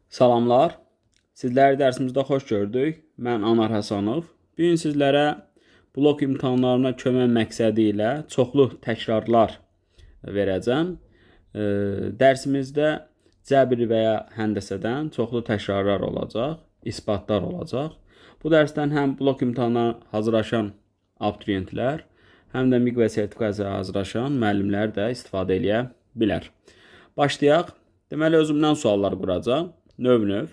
Salamlar. Sizləri dərsimizdə xoş gördük. Mən Anar Həsənov. Bu gün sizlərə blok imtahanlarına kömək məqsədi ilə çoxlu təkrarlar verəcəm. Dərsimizdə cəbr və ya həndəsədən çoxlu təkrarlar olacaq, isbatlar olacaq. Bu dərsdən həm blok imtahanına hazırlaşan abituriyentlər, həm də MİQ və sertifikasiyaya hazırlaşan müəllimlər də istifadə edə bilər. Başlayaq. Deməli, özümdən suallar quracağam. Növ-növ.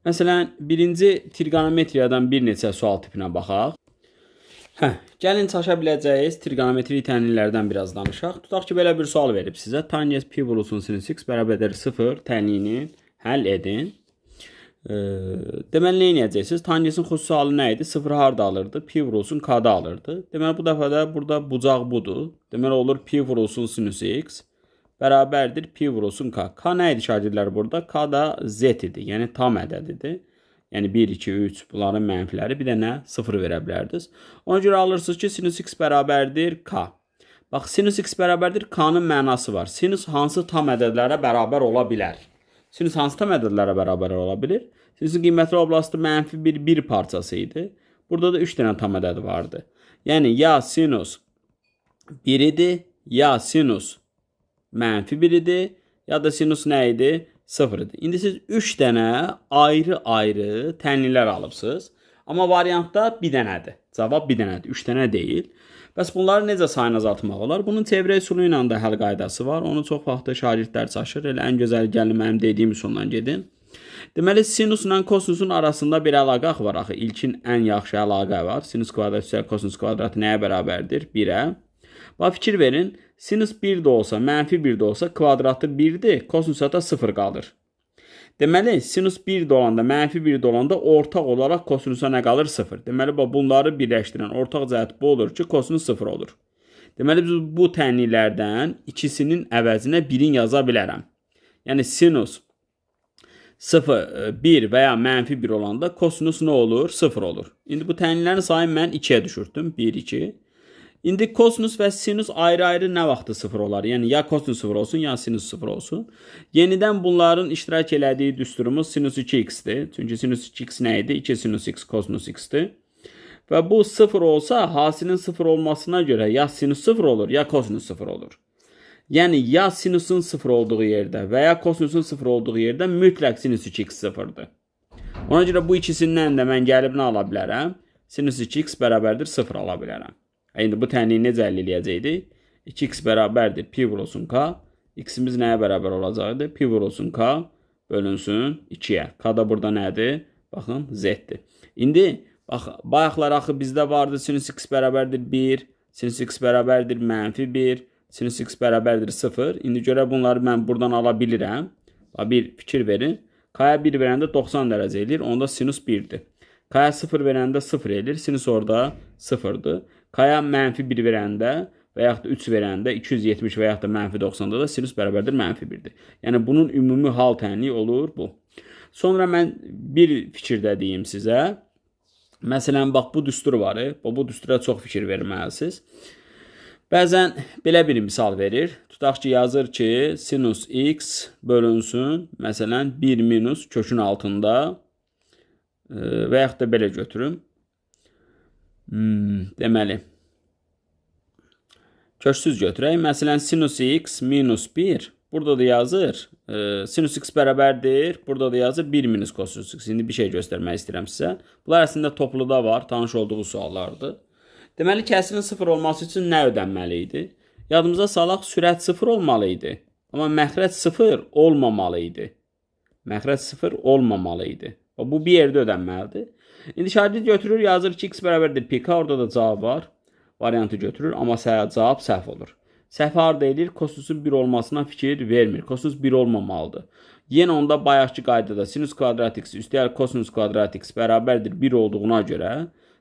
Məsələn, birinci trigonometriyadan bir neçə sual tipinə baxaq. Gəlin çaşa biləcəyiniz trigonometri tənlinlərdən biraz danışaq. Tutaq ki, belə bir sual verib sizə. Tangent pi vurulsun sinüs x bərabərdir 0 tənliyini həll edin. Deməli, nə edəcəksiniz? Tangentin xüsusi halı nə idi? 0 harda alırdı? Pi vurulsun k-da alırdı. Deməli, bu dəfə də burada bucaq budur. Deməli, olur pi vurulsun sinüs x bərabərdir pi vurulsun k. K nə idi şagirdlər burada? K da z idi. Yəni tam ədədidir. Yəni 1, 2, 3 bunların mənfiləri. Bir də nə? 0 verə bilərdiniz. Ona görə alırsınız ki, sinüs x bərabərdir k. Bax, sinüs x bərabərdir k-nın mənası var. Sinüs hansı tam ədədlərə bərabər ola bilər? Sinüs hansı tam ədədlərə bərabər ola bilir? Sinüsün qiymətli oblasti mənfi bir parçası idi. Burada da 3 dənə tam ədədi vardı. Yəni ya sinüs 1 idi, ya sinüs mənfi 1 idi, ya da sinüs nə idi? 0 idi. İndi siz 3 dənə ayrı-ayrı tənlilər alıbsınız. Amma variantda bir dənədir. Cavab bir dənədir, 3 dənə deyil. Bəs bunları necə sayına azaltmaq olar? Bunun çevrə üsulu ilə də həll qaydası var. Onu çox vaxtı şagirdlər çaşır. Elə ən gözəl gəlin mənim dediyim üsulla gedin. Deməli, sinusla kosinüsün arasında bir əlaqə var axı. İlkin ən yaxşı əlaqə var. Sinus kvadrat üstəlik kosinüs kvadratı nəyə bərabərdir? 1-ə. Bax, fikir verin. Sinus 1 də olsa, mənfi 1 də olsa kvadratı 1-dir, kosinüsə də 0 qalır. Deməli, sinus 1 də olanda, mənfi 1 də olanda ortaq olaraq kosinüsə nə qalır? 0. Deməli, bunları birləşdirən ortaq cəhət bu olur ki, kosinüs 0 olur. Deməli, biz bu tənliklərdən ikisinin əvəzinə 1-in yaza bilərəm. Yəni, sinus 0, 1 və ya mənfi 1 olanda kosinüs nə olur? 0 olur. İndi bu tənliklərin sayını mən 2-yə düşürtdüm. 1, 2. İndi kosinüs və sinüs ayrı-ayrı nə vaxtı 0 olar? Yəni, ya kosinüs 0 olsun, ya sinüs 0 olsun. Yenidən bunların iştirak elədiyi düsturumuz sinüs 2x-dir. Çünki sinüs 2x nə idi? 2 sinüs x kosinüs x-dir. Və bu 0 olsa, hasilin 0 olmasına görə ya sinüs 0 olur, ya kosinüs 0 olur. Yəni, ya sinüsün 0 olduğu yerdə və ya kosinüsün 0 olduğu yerdə mütləq sinüs 2x 0-dır. Ona görə bu ikisindən də mən gəlib nə ala bilərəm? Sinüs 2x bərabərdir 0 ala bilərəm. İndi bu tənliyi necə əldə edəcəkdik? 2x bərabərdir pi vurulsun k. X-imiz nəyə bərabər olacaqdır? Pi vurulsun k bölünsün 2-yə. K da burada nədir? Baxın, z-dir. İndi, bax, bayaqlar axı bizdə vardı sinüs x bərabərdir 1, sinüs x bərabərdir mənfi 1, sinüs x bərabərdir 0. İndi görə bunları mən buradan ala bilirəm. Bir fikir verin. K-ya 1 verəndə 90 dərəcə edir. Onda sinüs 1-dir. K-ya 0 verəndə 0 edir. Sinüs orada 0-dır. K-ya mənfi 1 verəndə və yaxud da 3 verəndə 270 və yaxud da mənfi 90-da da sinüs bərabərdir mənfi 1-dir. Yəni, bunun ümumi hal tənliyi olur bu. Sonra mən bir fikirdə deyim sizə. Məsələn, bax, bu düstur var. Bu düstura çox fikir verməlisiniz. Bəzən belə bir misal verir. Tutaq ki, yazır ki, sinüs x bölünsün, məsələn, 1 minus kökün altında və yaxud da belə götürüm. Deməli, köksüz götürək. Məsələn, sinüs x minus 1. Burada da yazır. Sinüs x bərabərdir. Burada da yazır 1 minus kosinüs x. İndi bir şey göstərmək istəyirəm sizə. Bunlar əslində topluda var. Tanış olduğu suallardır. Deməli, kəsirin 0 olması üçün nə ödənməli idi? Yadımıza salaq, sürət 0 olmalı idi. Amma məxrəc 0 olmamalı idi. Məxrəc 0 olmamalı idi. Bu bir yerdə ödənməlidir. İndi şagird götürür, yazır ki, x bərabərdir pi k. Orada da cavab var. Variantı götürür, amma cavab səhv olur. Səhv harda edir? Kosinüsün 1 olmasına fikir vermir. Kosinüs 1 olmamalıdır. Yenə onda bayaqki qaydada sinüs kvadrat x üstəlik kosinüs kvadrat x bərabərdir 1 olduğuna görə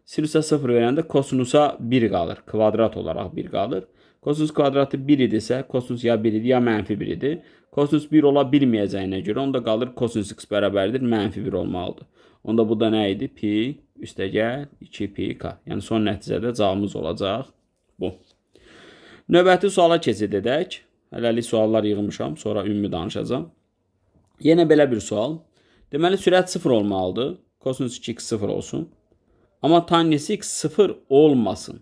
sinüsə 0 verəndə kosinüsa 1 qalır. Kvadrat olaraq 1 qalır. Kosinüs kvadratı 1 idisə, kosinüs ya 1 idi, ya mənfi 1 idi. Kosinüs 1 ola bilməyəcəyinə görə onda qalır kosinüs x bərabərdir mənfi 1 olmalıdır. Onda bu da nə idi? Pi üstəgəl 2 pi k. Yəni, son nəticədə cavabımız olacaq bu. Növbəti suala keçid edək. Hələlik suallar yığmışam, sonra ümumi danışacağım. Yenə belə bir sual. Deməli sürət 0 olmalıdır. Kosinus 2x 0 olsun. Amma tangens x 0 olmasın.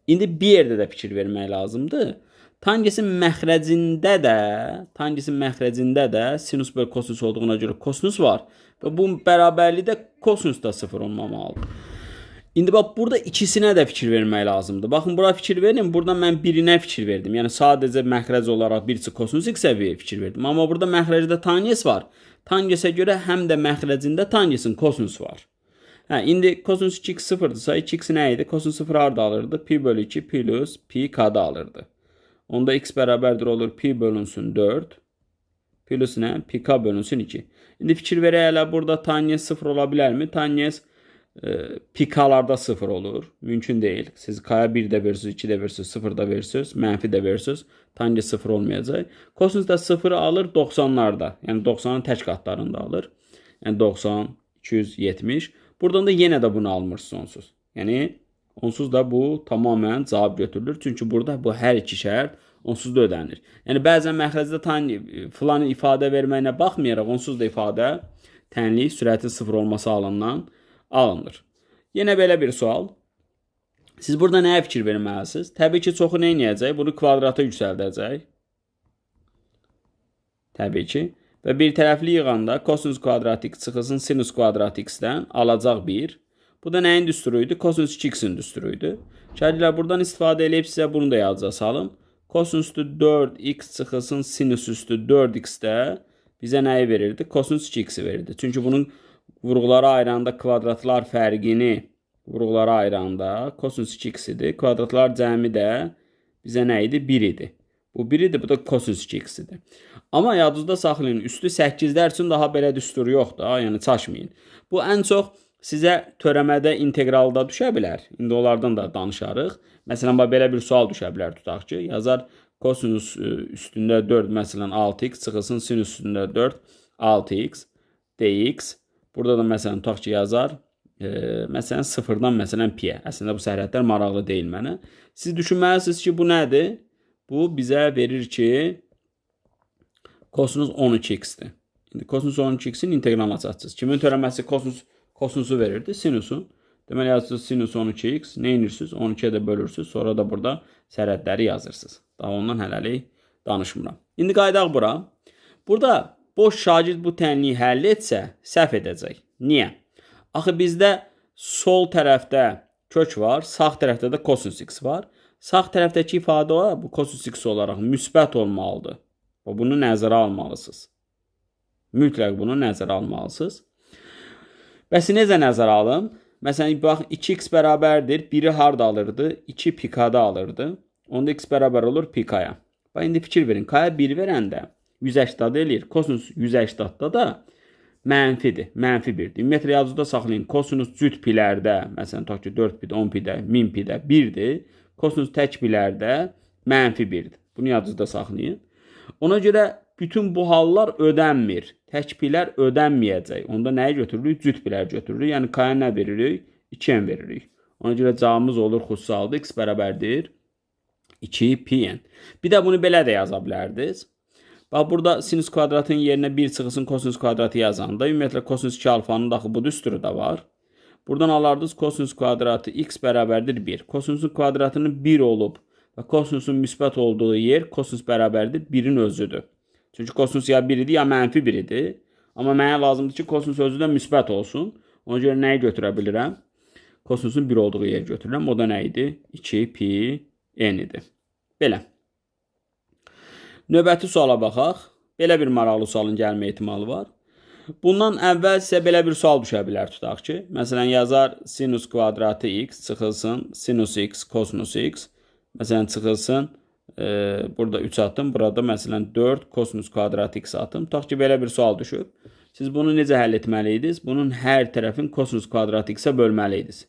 İndi bir yerdə də fikir vermək lazımdır. Tangensin məxrəcində də sinus bölü kosinus olduğuna görə kosinus var. Və bu bərabərlikdə kosinus da 0 olmamalıdır. İndi bax, burada ikisinə də fikir vermək lazımdır. Baxın, bura fikir verin. Burada mən birinə fikir verdim. Yəni, sadəcə məxrəc olaraq birisi kosinus x səviyyəyə fikir verdim. Amma burada məxrəcdə tangens var. Tangensə görə həm də məxrəcində tangensin kosinus var. İndi kosinus 2x 0'dırsa 2x nə idi? Kosinus 0 harda alırdı? Pi bölü 2 plus pi k'da alırdı. Onda x bərabərdir olur pi bölünsün 4 plus nə? Pi k bölünsün 2. İndi fikir verək, hələ burada tangens 0 ola bilərmi? Tangens pi k'larda 0 olur. Mümkün deyil. Siz k'ya 1 də verirsiniz, 2 də verirsiniz, 0 da verirsiniz, mənfi də verirsiniz. Tangens 0 olmayacaq. Kosinus da 0'ı alır 90'larda. Yəni 90'ın tək qatlarında alır. Yəni 90, 270. Buradan da yenə də bunu almır sonsuz. Yəni onsuz da bu tamamən cavab götürülür. Çünki burada bu hər iki şərt onsuz da ödənir. Yəni bəzən məxrəcdə filan ifadə verməyinə baxmayaraq onsuz da ifadə tənlik sürətin 0 olması halından alınır. Yenə belə bir sual. Siz burada nəyə fikir verməlisiniz? Təbii ki, çoxu nə edəcək? Bunu kvadrata yüksəldəcək. Təbii ki. Və bir tərəfli yığanda kosinus kvadrat x çıxılsın sinus kvadrat x-dən alacaq 1. Bu da nəyin düsturuydu? Kosinus 2x-in düsturuydu. Şagirdlər, buradan istifadə edib sizə bunu da yazıca salım. Kosinus üstü 4x çıxılsın sinus üstü 4x-də bizə nəyi verirdi? Kosinus 2x-i verirdi. Çünki bunun vurğulara ayıranda kvadratlar fərqini vurğulara ayıranda kosinus 2x-idir. Kvadratlar cəmi də bizə nə idi? 1 idi. Bu 1 idi, bu da kosinus 2x-idir. Amma yadınızda saxlayın, üstü 8'lər üçün daha belə düsturu yoxdur, yəni çaşmayın. Bu ən çox sizə törəmədə integralda düşə bilər. İndi onlardan da danışarıq. Məsələn, belə bir sual düşə bilər, tutaq ki, yazar kosinus üstündə 4, məsələn 6x çıxılsın sinus üstündə 4, 6x dx. Burada da məsələn tutaq ki, yazar məsələn 0'dan məsələn pi-yə. Əslində bu sərhədlər maraqlı deyil mənə. Siz düşünməlisiniz ki, bu nədir? Bu bizə verir ki, kosinus 12x-dir. İndi kosinus 12x-in integralını açacağız. Kimin törəməsi kosinusu verirdi? Sinusun. Deməli yazırsınız sinus 12x. Nə edirsiniz? 12'ye də bölürsünüz. Sonra da burada sərhədləri yazırsınız. Daha ondan hələlik danışmıram. İndi qaydaq bura. Burada boş şagird bu tənliyi həll etsə, səhv edəcək. Niyə? Axı bizdə sol tərəfdə kök var, sağ tərəfdə də kosinus x var. Sağ tərəfdəki ifadə o, bu kosinus x olaraq müsbət olmalıdır. Bunu nəzərə almalısınız. Mütləq bunu nəzərə almalısınız. Bəs necə nəzərə alın? Məsələn, bax 2x bərabərdir. 1'i harda alırdı? 2 pi k'da alırdı. Onda x bərabər olur pi k'ya. Bax, indi fikir verin. K'ya 1 verəndə 180 eləyir. Kosinus 180'da da mənfidir. Mənfi 1'dir. Ümumiyyətlə yazıda saxlayın. Kosinus cüt pilərdə, məsələn, tutaq ki 4 pidə, 10 pidə, 1000 pidə 1'dir. Kosinus tək pilərdə mənfi 1'dir. Bunu yazıda saxlayın. Ona görə bütün bu hallar ödənmir. Tək pilər ödənməyəcək. Onda nəyi götürürük? Cüt pilər götürürük. Yəni k'ya nə veririk? 2n veririk. Ona görə cavabımız olur xüsusi halda x bərabərdir 2 pi-n. Bir də bunu belə də yaza bilərdiniz. Bax, burada sinus kvadratın yerinə 1 çıxılsın kosinus kvadratı yazanda, ümumiyyətlə kosinus 2 alfanın daxı bu düsturu da var. Buradan alardınız kosinus kvadratı x bərabərdir 1. Kosinusun kvadratının 1 olub və kosinusun müsbət olduğu yer kosinus bərabərdir 1'in özüdür. Çünki kosinus ya 1 idi, ya mənfi 1 idi. Amma mənə lazımdır ki, kosinus özü də müsbət olsun. Ona görə nəyi götürə bilirəm? Kosinusun 1 olduğu yer götürürəm. O da nə idi? 2 pi n idi. Belə. Növbəti suala baxaq. Belə bir maraqlı sualın gəlmə ehtimalı var. Bundan əvvəl sizə belə bir sual düşə bilər, tutaq ki. Məsələn, yazar sinus kvadratı x çıxılsın sinus x kosinus x. Məsələn, çıxılsın burada 3 atım. Burada məsələn 4 kosinus kvadratı x atım. Tutaq ki, belə bir sual düşüb. Siz bunu necə həll etməliydiniz? Bunun hər tərəfin kosinus kvadratı x-ə bölməliydiniz.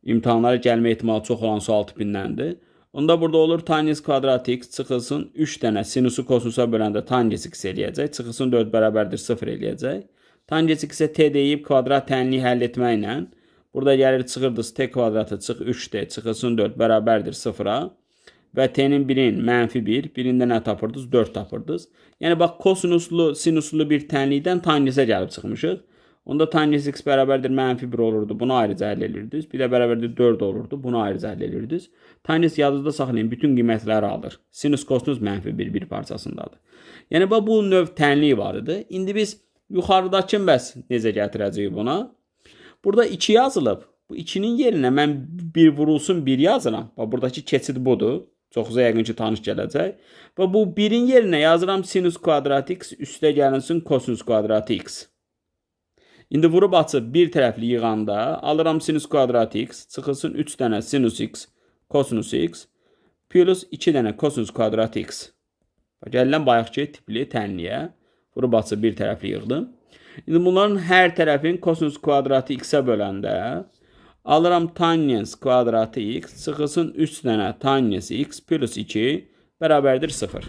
İmtahanlara gəlmə ehtimalı çox olan sual tipindəndir. Onda burada olur tangens kvadratı x çıxılsın 3 dənə sinusu kosinusa böləndə tangens x eləyəcək. Çıxılsın 4 bərabərdir 0 eləyəcək. Tangens x-ə t deyib kvadrat tənliyi həll etməklə burada gəlir çıxırdınız t kvadratı çıx 3t çıxılsın 4 bərabərdir 0-a. və t-nin birin mənfi 1, birində nə tapırdınız? 4 tapırdınız. Yəni, bax, kosinuslu, sinuslu bir tənlikdən tangенsə gəlib çıxmışıq. Onda tangens x bərabərdir mənfi 1 olurdu. Bunu ayrıca həll edirdiniz. Bir də bərabərdir 4 olurdu. Bunu ayrıca həll edirdiniz. Tangens yadınızda saxlayın. Bütün qiymətləri alır. Sinus kosinus mənfi 1, bir parçasındadır. Yəni, bax, bu növ tənlik var idi. İndi biz yuxarıdakı bəs necə gətirəcəyik buna? Burada 2 yazılıb. Bu 2-nin yerinə mən 1 vurulsun 1 yazıram. Bax, buradakı keçid budur. Çoxuza yəqin ki, tanış gələcək. Və bu 1-in yerinə yazıram sinus kvadrat x üstə gəlinsin kosinus kvadrat x. İndi vurub açıb bir tərəfli yığanda alıram sinus kvadrat x, çıxılsın 3 dənə sinus x, kosinus x, plus 2 dənə kosinus kvadrat x. Gəlilən bayaqki tipli tənliyə vurub açıb bir tərəfli yığdım. İndi bunların hər tərəfin kosinus kvadratı x-ə böləndə alıram tangens kvadratı x, çıxılsın 3 dənə tangens x plus 2 bərabərdir 0.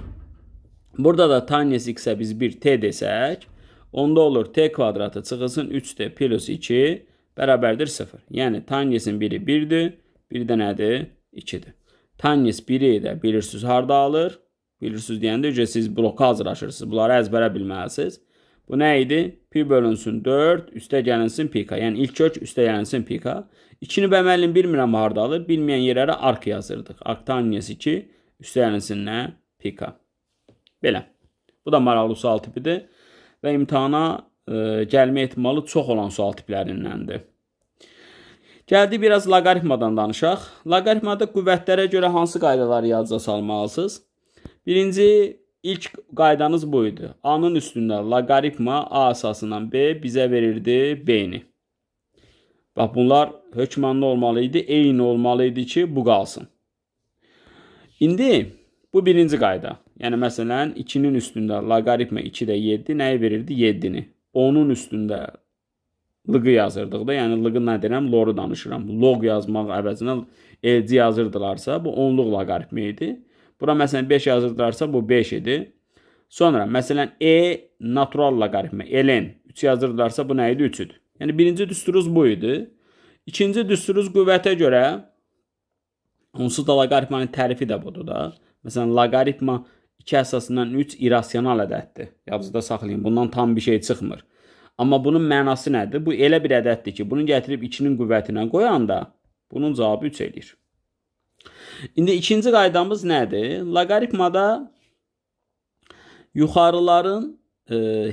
Burada da tangens x-ə biz bir t desək, onda olur t kvadratı çıxılsın 3t plus 2 bərabərdir 0. Yəni tangensin biri 1-dir, biri də nədir? 2-dir. Tangens 1-i də bilirsiniz harda alır? Bilirsiniz deyəndə siz bloka hazırlaşırsınız. Bunları əzbərə bilməlisiniz. Bu nə idi? Pi bölünsün 4, üstə gəlinsin pika. Yəni ilk kök üstə gəlinsin pika. 2-ni bəməlin bilmirəm harda alır. Bilməyən yerlərə ark yazırdıq. Ark tangens 2, üstə gəlinsin nə? Pika. Belə. Bu da maraqlı sual tipidir. Və imtihana gəlmə ehtimalı çox olan sual tiplərindəndir. Gəldik biraz loqaritmadan danışaq. Loqaritmada qüvvətlərə görə hansı qaydaları yadınıza salmalısınız? Birinci, ilk qaydanız bu idi. A-nın üstündə loqaritma A əsasından B bizə verirdi B-ni. Bax, bunlar hökmanda olmalı idi, eyni olmalı idi ki, bu qalsın. İndi, bu birinci qayda. Yəni, məsələn, 2-nin üstündə loqaritma 2-də 7 nəyi verirdi? 7-ni. 10-un üstündə lığı yazırdıq da, yəni lığı nə deyirəm? Loru danışıram. Log yazmaq əvəzinə elci yazırdılarsa, bu 10-luq loqaritma idi. Bura, məsələn, 5 yazırdılarsa, bu 5 idi. Sonra, məsələn, natural loqaritma, ln 3 yazırdılarsa, bu nə idi? 3 idi. Yəni, birinci düsturumuz bu idi. İkinci düsturumuz qüvvətə görə, onsuz da loqaritmanın tərifi də budur da. Məsələn, loqaritma 2 əsasından 3 irrasional ədəddir. Yadınızda saxlayın, bundan tam bir şey çıxmır. Amma bunun mənası nədir? Bu elə bir ədəddir ki, bunu gətirib 2-nin qüvvətinə qoyanda, bunun cavabı 3 edir. İndi ikinci qaydamız nədir? Loqaritmada yuxarıların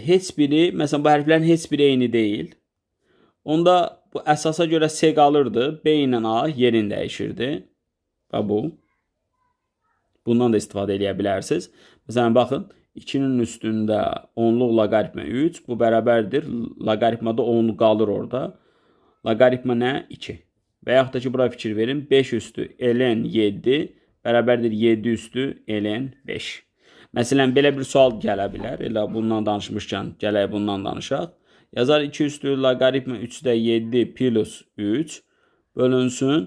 heç biri, məsələn, bu hərflərin heç biri eyni deyil. Onda bu əsasa görə S qalırdı, B ilə A yerini dəyişirdi. Və bu. Bundan da istifadə edə bilərsiniz. Məsələn, baxın, 2-nin üstündə 10-luq loqaritma 3, bu bərabərdir. Loqaritmada 10 qalır orada. Loqaritma nə? 2. Və yaxud da ki, bura fikir verin. 5 üstü ln 7 bərabərdir 7 üstü ln 5. Məsələn, belə bir sual gələ bilər. Elə bundan danışmışkən gələk bundan danışaq. Yazar 2 üstü loqaritma 3-də 7 plus 3 bölünsün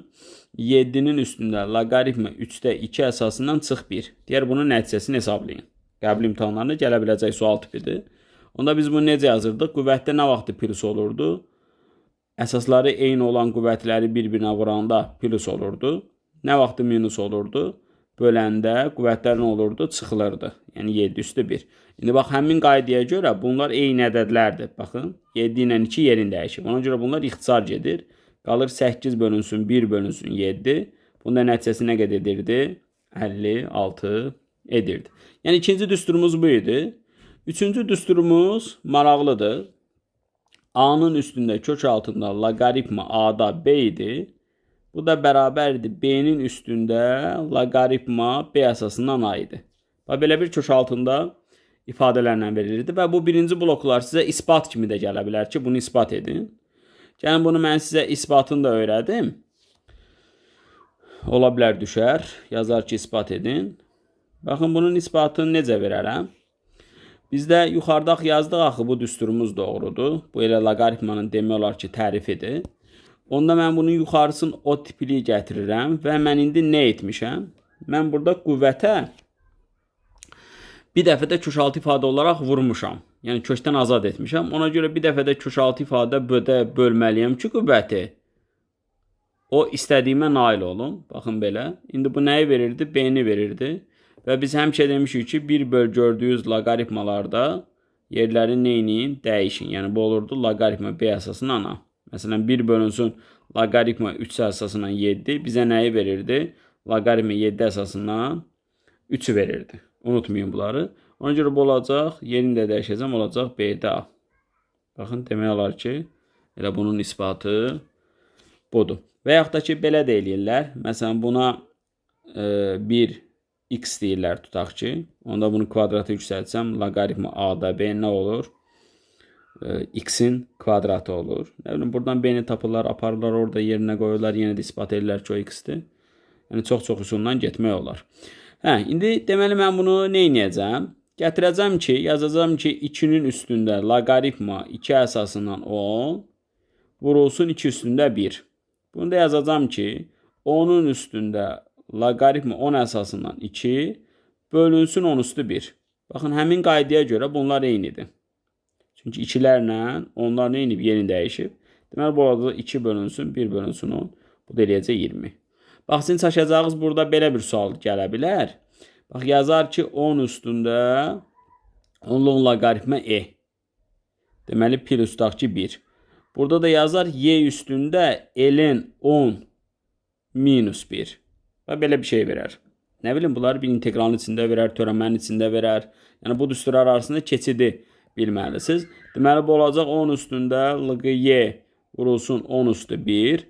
7-nin üstündə loqaritma 3-də 2 əsasından çıx 1. Deyər, bunun nəticəsini hesablayın. Qəbul imtahanlarına gələ biləcək sual tipidir. Onda biz bunu necə yazırdıq? Qüvvətdə nə vaxtı plus olurdu? Əsasları eyni olan qüvvətləri bir-birinə vuranda plus olurdu. Nə vaxtı minus olurdu? Böləndə qüvvətlər nə olurdu? Çıxılırdı. Yəni 7 üstü 1. İndi bax, həmin qaydaya görə bunlar eyni ədədlərdir. Baxın, 7 ilə 2 yerini dəyişir. Ona görə bunlar ixtisar gedir. Qalır 8 bölünsün 1 bölünsün 7. Bunda nəticəsi nə qədər edirdi? 56 edirdi. Yəni ikinci düsturumuz bu idi. Üçüncü düsturumuz maraqlıdır. A-nın üstündə kök altında loqaritma A-da B idi. Bu da bərabərdir B-nin üstündə loqaritma B əsasından A idi. Belə bir kök altında ifadələrlə verilirdi və bu birinci bloklar sizə isbat kimi də gələ bilər ki, bunu isbat edin. Yəni, bunu mən sizə isbatını da öyrədim. Ola bilər düşər. Yazar ki, isbat edin. Baxın, bunun isbatını necə verərəm? Bizdə yuxarıda yazdıq axı, bu düsturumuz doğrudur. Bu elə loqaritmanın demək olar ki, tərifidir. Onda mən bunun yuxarısını o tipli gətirirəm və mən indi nə etmişəm? Mən burada qüvvətə bir dəfə də kökaltı ifadə olaraq vurmuşam. Yəni kökdən azad etmişəm. Ona görə bir dəfə də kökaltı ifadə bölməliyəm ki, qüvvəti. o istədiyimə nail olum. Baxın belə. İndi bu nəyi verirdi? B-ni verirdi. Və biz həmişə demişik ki, 1 böl gördüyünüz loqaritmalarda yerlərini neyinin? Dəyişin. Yəni bu olurdu loqaritma B əsasından A. Məsələn, 1 bölünsün loqaritma 3 əsasından 7 bizə nəyi verirdi? Loqaritma 7 əsasından 3'ü verirdi. Unutmayın bunları. Ona görə bu olacaq. Yerini də dəyişəcəm. Olacaq B-də A. Baxın, demək olar ki, elə bunun isbatı budur. Və yaxud da ki, belə də eləyirlər. Məsələn, buna 1 x deyirlər, tutaq ki. Onda bunu kvadratı yüksəltsəm, loqaritma A-da B nə olur? X-in kvadratı olur. Nə bilim, buradan B-ni tapırlar, aparırlar, orada yerinə qoyurlar, yenə də isbat edirlər ki, o X-dir. Yəni, çox üsulundan getmək olar. İndi deməli, mən bunu nə edəcəm? Gətirəcəm ki, yazacağım ki, 2'nin üstündə loqaritma 2 əsasından 10 vurulsun 2 üstündə 1. Bunu da yazacağım ki, 10'un üstündə loqaritma 10 əsasından 2 bölünsün 10 üstü 1. Baxın, həmin qaydaya görə bunlar eynidir. Çünki 2'lərlə onlar nə edib? Yeni dəyişib. Deməli, bu arada 2 bölünsün 1 bölünsün 10. Bu da eləyəcək 20. Bax, sizin çəkəcəyiniz burada belə bir sual gələ bilər. Bax, yazar ki, 10 üstündə 10'luğun loqaritma E. Deməli, plus tutaq ki, 1. Burada da yazar Y üstündə L'in 10 minus 1. Və belə bir şey verər. Nə bilim, bunları bir integralın içində verər, törəmənin içində verər. Yəni, bu düsturlar arasında keçidi bilməlisiniz. Deməli, bu olacaq 10 üstündə LY vurulsun 10 üstü 1.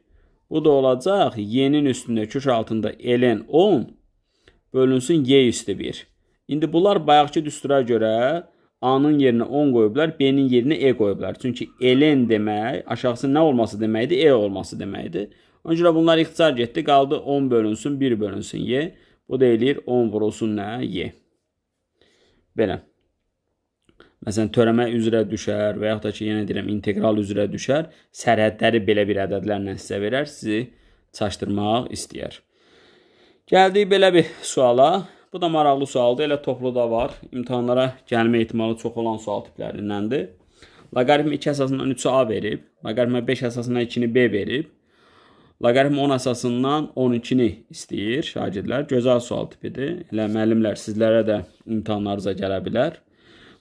Bu da olacaq y'nin üstündə kök altında L'in 10 bölünsün y üstü 1. İndi bunlar bayaqki düstura görə A-nın yerinə 10 qoyublar, B-nin yerinə E qoyublar. Çünki L'in demək, aşağısı nə olması deməkdir? E olması deməkdir. Ona görə bunlar ixtisar getdi, qaldı 10 bölünsün 1 bölünsün y. Bu da eləyir 10 vurulsun nə? Y. Belə. Məsələn, törəmə üzrə düşər və yaxud da ki, yenə deyirəm, integral üzrə düşər. Sərhədləri belə bir ədədlərlə sizə verər, sizi çaşdırmaq istəyər. Gəldik belə bir suala. Bu da maraqlı sualdır, elə toplu da var. İmtahanlara gəlmə ehtimalı çox olan sual tiplərindəndir. Loqaritma 2 əsasından 3'ü A verib. Loqaritma 5 əsasından 2'ni B verib. Loqaritma 10 əsasından 12'ni istəyir şagirdlər. Gözəl sual tipidir. Elə müəllimlər sizlərə də imtahanlarınıza gələ bilər.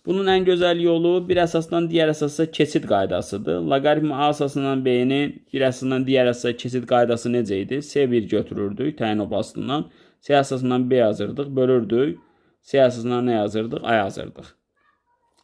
Bunun ən gözəl yolu bir əsasdan digər əsasa keçid qaydasıdır. Loqaritma A əsasından B-nin bir əsasdan digər əsasa keçid qaydası necə idi? S1 götürürdük təyin oblastından. S əsasından B yazırdıq, bölürdük. S əsasından nə yazırdıq? A yazırdıq.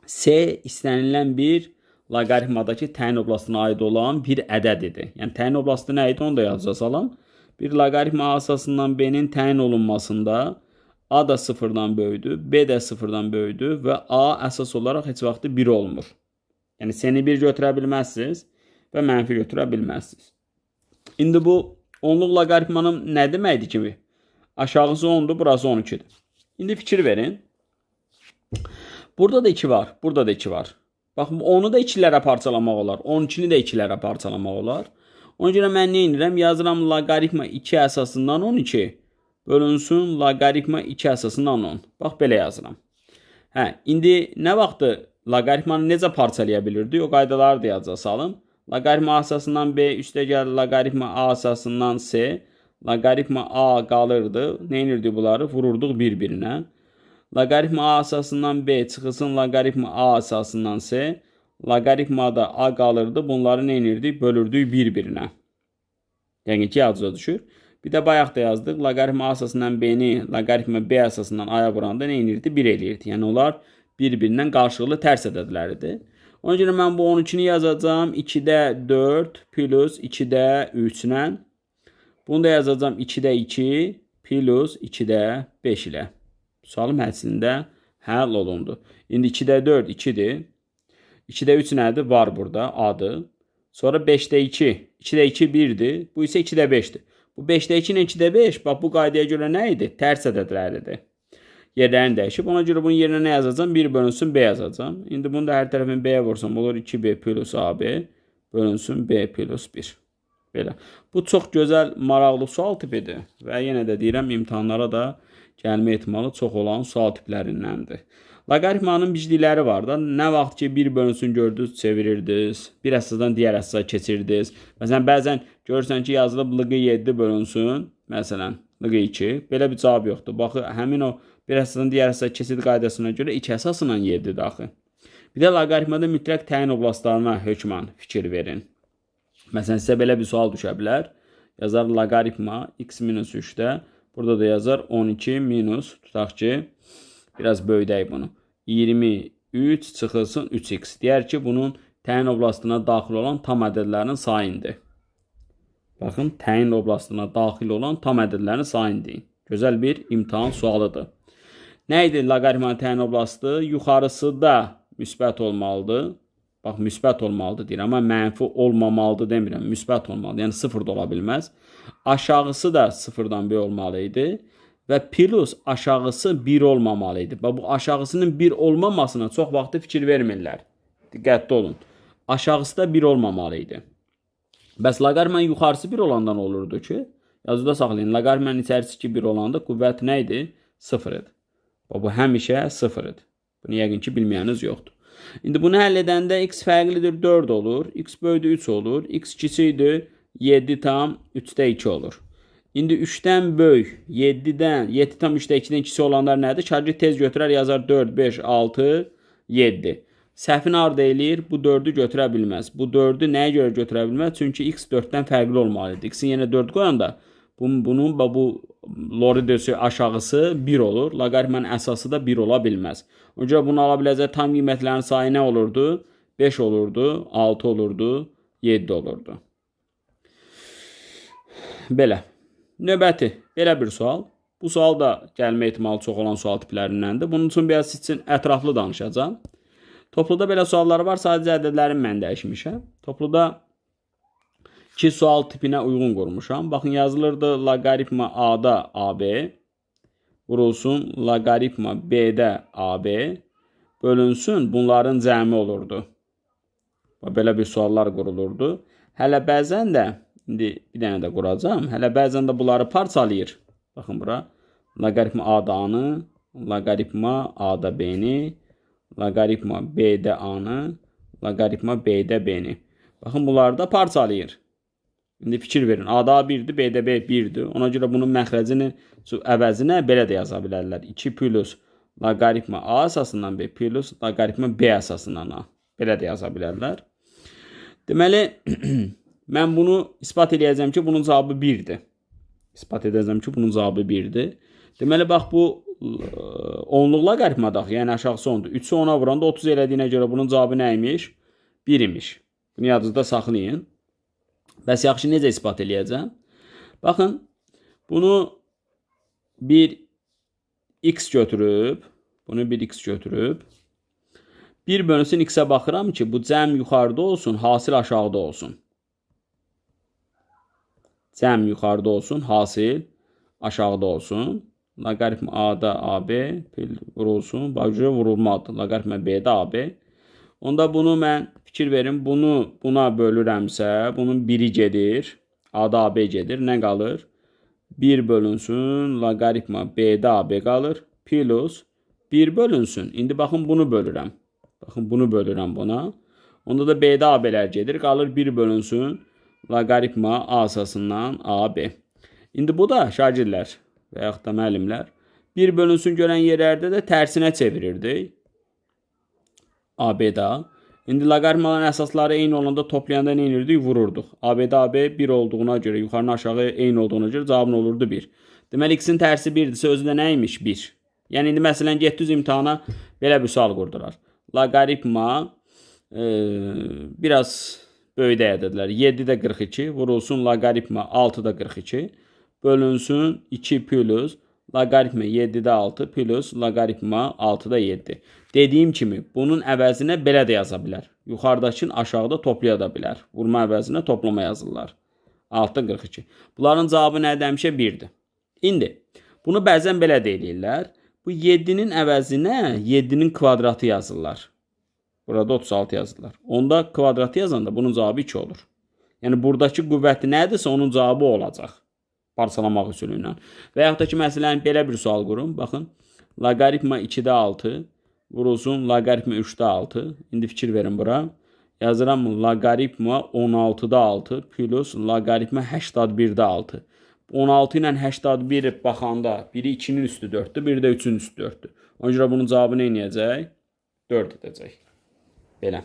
S istənilən bir loqaritmadakı təyin oblastına aid olan bir ədəd idi. Yəni təyin oblastı nə idi? Onu da yazıca salam. Bir loqaritma A əsasından B-nin təyin olunmasında A da sıfırdan böyüdü, B də sıfırdan böyüdü və A əsas olaraq heç vaxtı 1 olmur. Yəni, S-ni 1 götürə bilməzsiniz və mənfi götürə bilməzsiniz. İndi bu onluq loqaritmanın nə deməkdir kimi? Aşağısı 10'dur, burası 12'dir. İndi fikir verin. Burada da 2 var, burada da 2 var. Baxın, 10'u da 2'lərə parçalamaq olar, 12'ni də 2'lərə parçalamaq olar. Ona görə mən nə edirəm? Yazıram loqaritma 2 əsasından 12 bölünsün loqaritma 2 əsasından 10. Bax, belə yazıram. İndi nə vaxtı loqaritmanı necə parçalaya bilirdik? O qaydaları da yazacaq salım. Loqaritma A əsasından B üstə gəl loqaritma A əsasından C. Loqaritma A qalırdı. Nə edirdik bunları? Vururduq bir-birinə. Loqaritma A əsasından B çıxılsın loqaritma A əsasından C. Loqaritma da A qalırdı. Bunları nə edirdik? Bölürdük bir-birinə. Yəni ki, yazıca düşür. Bir də bayaq da yazdıq. Loqaritma A əsasından B-ni loqaritma B əsasından A-ya vuranda nə edirdi? 1 eləyirdi. Yəni onlar bir-birindən qarşılıqlı tərs ədədləridir. Ona görə mən bu 12'ni yazacağım. 2'də 4 plus 2'də 3 ilə. Bunu da yazacağım 2'də 2 plus 2'də 5 ilə. Sualım həllində həll olundu. İndi 2'də 4 2'dir. 2'də 3 nədir? Var burada. A-dır. Sonra 5'də 2. 2'də 2 1'dir. Bu isə 2'də 5'dir. Bu 5'də 2 ilə 2'də 5. Bax, bu qaydaya görə nə idi? Tərs ədədləridir. Yerlərini dəyişib. Ona görə bunun yerinə nə yazacağım? 1 bölünsün B yazacağım. İndi bunu da hər tərəfini B-yə vursam olur. 2B plus AB bölünsün B plus 1. Belə. Bu çox gözəl, maraqlı sual tipidir. Və yenə də deyirəm, imtahanlara da gəlmə ehtimalı çox olan sual tiplərindəndir. Loqaritmanın biclikləri var da. Nə vaxt ki 1 bölünsün gördünüz, çevirirdiniz. Bir əsasdan digər əsasa keçirdiniz. Məsələn, bəzən Görürsən ki, yazılıb LG7 bölünsün, məsələn, LG2. Belə bir cavab yoxdur. Baxı, həmin o bir əsasdan digər əsasa keçid qaydasına görə 2 əsasla 7-dir axı. Bir də loqaritmada mütləq təyin oblaslarına hökmən fikir verin. Məsələn, sizə belə bir sual düşə bilər. Yazar loqaritma x-3-də. Burada da yazar 12 minus, tutaq ki, biraz böyüdək bunu. 23 çıxılsın 3x. Deyər ki, bunun təyin oblastına daxil olan tam ədədlərin sayındır. Baxın, təyin oblastına daxil olan tam ədədlərin sayındır. Gözəl bir imtahan sualıdır. Nə idi loqaritmanın təyin oblastı? Yuxarısı da müsbət olmalıdır. Bax, müsbət olmalıdır deyir, amma mənfi olmamalıdır demirəm. Müsbət olmalıdır, yəni 0 da ola bilməz. Aşağısı da 0-dan 1 olmalıydı və plus aşağısı 1 olmamalıydı. Bax, bu aşağısının 1 olmamasına çox vaxtı fikir vermirlər. Diqqətli olun. Aşağısı da 1 olmamalıydı. Bəs loqaritmanın yuxarısı 1 olandan olurdu ki, yazıda saxlayın. Loqaritmanın içərisi 1 olanda qüvvət nə idi? 0 idi. Bu həmişə 0 idi. Bunu yəqin ki, bilməyəniz yoxdur. İndi bunu həll edəndə x fərqlidir 4 olur, x bölüdü 3 olur, x kiçikdir 7 tam 3-də 2 olur. İndi 3-dən böyük 7-dən 7 tam 3-də 2-dən kiçik olanlar nədir? Şagird tez götürər, yazar 4, 5, 6, 7. Səhvini harda eləyir? Bu 4-ü götürə bilməz. Bu 4-ü nəyə görə götürə bilməz? Çünki x 4-dən fərqli olmalıdır. X-in yenə 4 qoyanda bunun bu logaritması aşağısı 1 olur. Logaritmanın əsası da 1 ola bilməz. O görə bunu ala biləcək tam qiymətlərin sayı nə olurdu? 5 olurdu, 6 olurdu, 7 olurdu. Belə. Növbəti, belə bir sual. Bu sual da gəlmə ehtimalı çox olan sual tiplərindəndir. Bunun üçün biraz için ətraflı danışacağım. Topluda belə suallar var, sadəcə ədədlərin mən dəyişmişəm. Topluda 2 sual tipinə uyğun qurmuşam. Baxın, yazılırdı logaritma A-da AB vurulsun logaritma B-də AB bölünsün bunların cəmi olurdu. Belə bir suallar qurulurdu. Hələ bəzən də, indi bir dənə də quracağım, hələ bəzən də bunları parçalayır. Baxın bura, logaritma A-da A-nı, logaritma A-da B-ni, logaritma B-də A-nı, logaritma B-də B-ni. Baxın, bunları da parçalayır. İndi fikir verin. A-da A1-dir, B-də B 1-dir. Ona görə bunun məxrəcinin əvəzinə belə də yaza bilərlər. 2 plus logaritma A əsasından B plus logaritma B əsasından A. Belə də yaza bilərlər. Deməli, mən bunu ispat edəcəm ki, bunun cavabı 1-dir. İspat edəcəm ki, bunun cavabı 1-dir. Deməli, bax, bu onluq logaritmadaq, yəni aşağısı 10-dur. 3-ü 10-a vuranda 30 elədiyinə görə bunun cavabı nə imiş? 1 imiş. Bunu yadınızda saxlayın. Bəs yaxşı, necə ispat eləyəcəm? Baxın, bunu bir x götürüb, 1 bölünsün x-ə baxıram ki, bu cəm yuxarıda olsun, hasil aşağıda olsun. Cəm yuxarıda olsun, hasil aşağıda olsun. Logaritma A-da AB vurulsun, başqa vurulmadı. Logaritma B-də AB. Onda bunu mən fikir verin, bunu buna bölürəmsə, bunun biri gedir, A-da AB gedir, nə qalır? 1 bölünsün, logaritma B-də AB qalır, plus 1 bölünsün. İndi baxın, bunu bölürəm. Baxın, bunu bölürəm buna. Onda da B-də AB-lər gedir, qalır 1 bölünsün, logaritma A əsasından AB. İndi bu da şagirdlər və yaxud da müəllimlər 1 bölünsün görən yerlərdə də tərsinə çevirirdik. AB-da. İndi logaritmaların əsasları eyni olanda toplayanda nə edirdik? Vururduq. AB-də AB 1 olduğuna görə, yuxarına aşağı eyni olduğuna görə cavabın olurdu 1. Deməli, x-in tərsi 1-dirsə, özü də nəymiş? 1. Yəni, indi məsələn, 700 imtihana belə bir sual qurdular. Logaritma biraz böyüdə ədədlər. 7-də 42 vurulsun logaritma 6-da 42 bölünsün 2 plus logaritma 7-də 6 plus logaritma 6-da 7. Dediyim kimi, bunun əvəzinə belə də yaza bilər. Yuxarıdakını aşağıda toplaya da bilər. Vurma əvəzinə toplama yazırlar. 6-da 42. Bunların cavabı nədir? Həmişə 1-dir. İndi, bunu bəzən belə də eləyirlər. Bu 7-nin əvəzinə 7-nin kvadratı yazırlar. Burada 36 yazırlar. Onda kvadratı yazanda bunun cavabı 2 olur. Yəni, buradakı qüvvəti nədirsə, onun cavabı olacaq. Parçalamaq üsulü ilə. Və yaxud da ki, məsələn, belə bir sual qurun. Baxın, logaritma 2-də 6 vurulsun logaritma 3-də 6. İndi fikir verin bura. Yazıram loqaritma 16-da 6 plus loqaritma 81-də 6. 16 ilə 81 baxanda biri 2-nin üstü 4-dür, biri də 3-ün üstü 4-dür. Ona görə bunun cavabı nə edəcək? 4 edəcək. Belə.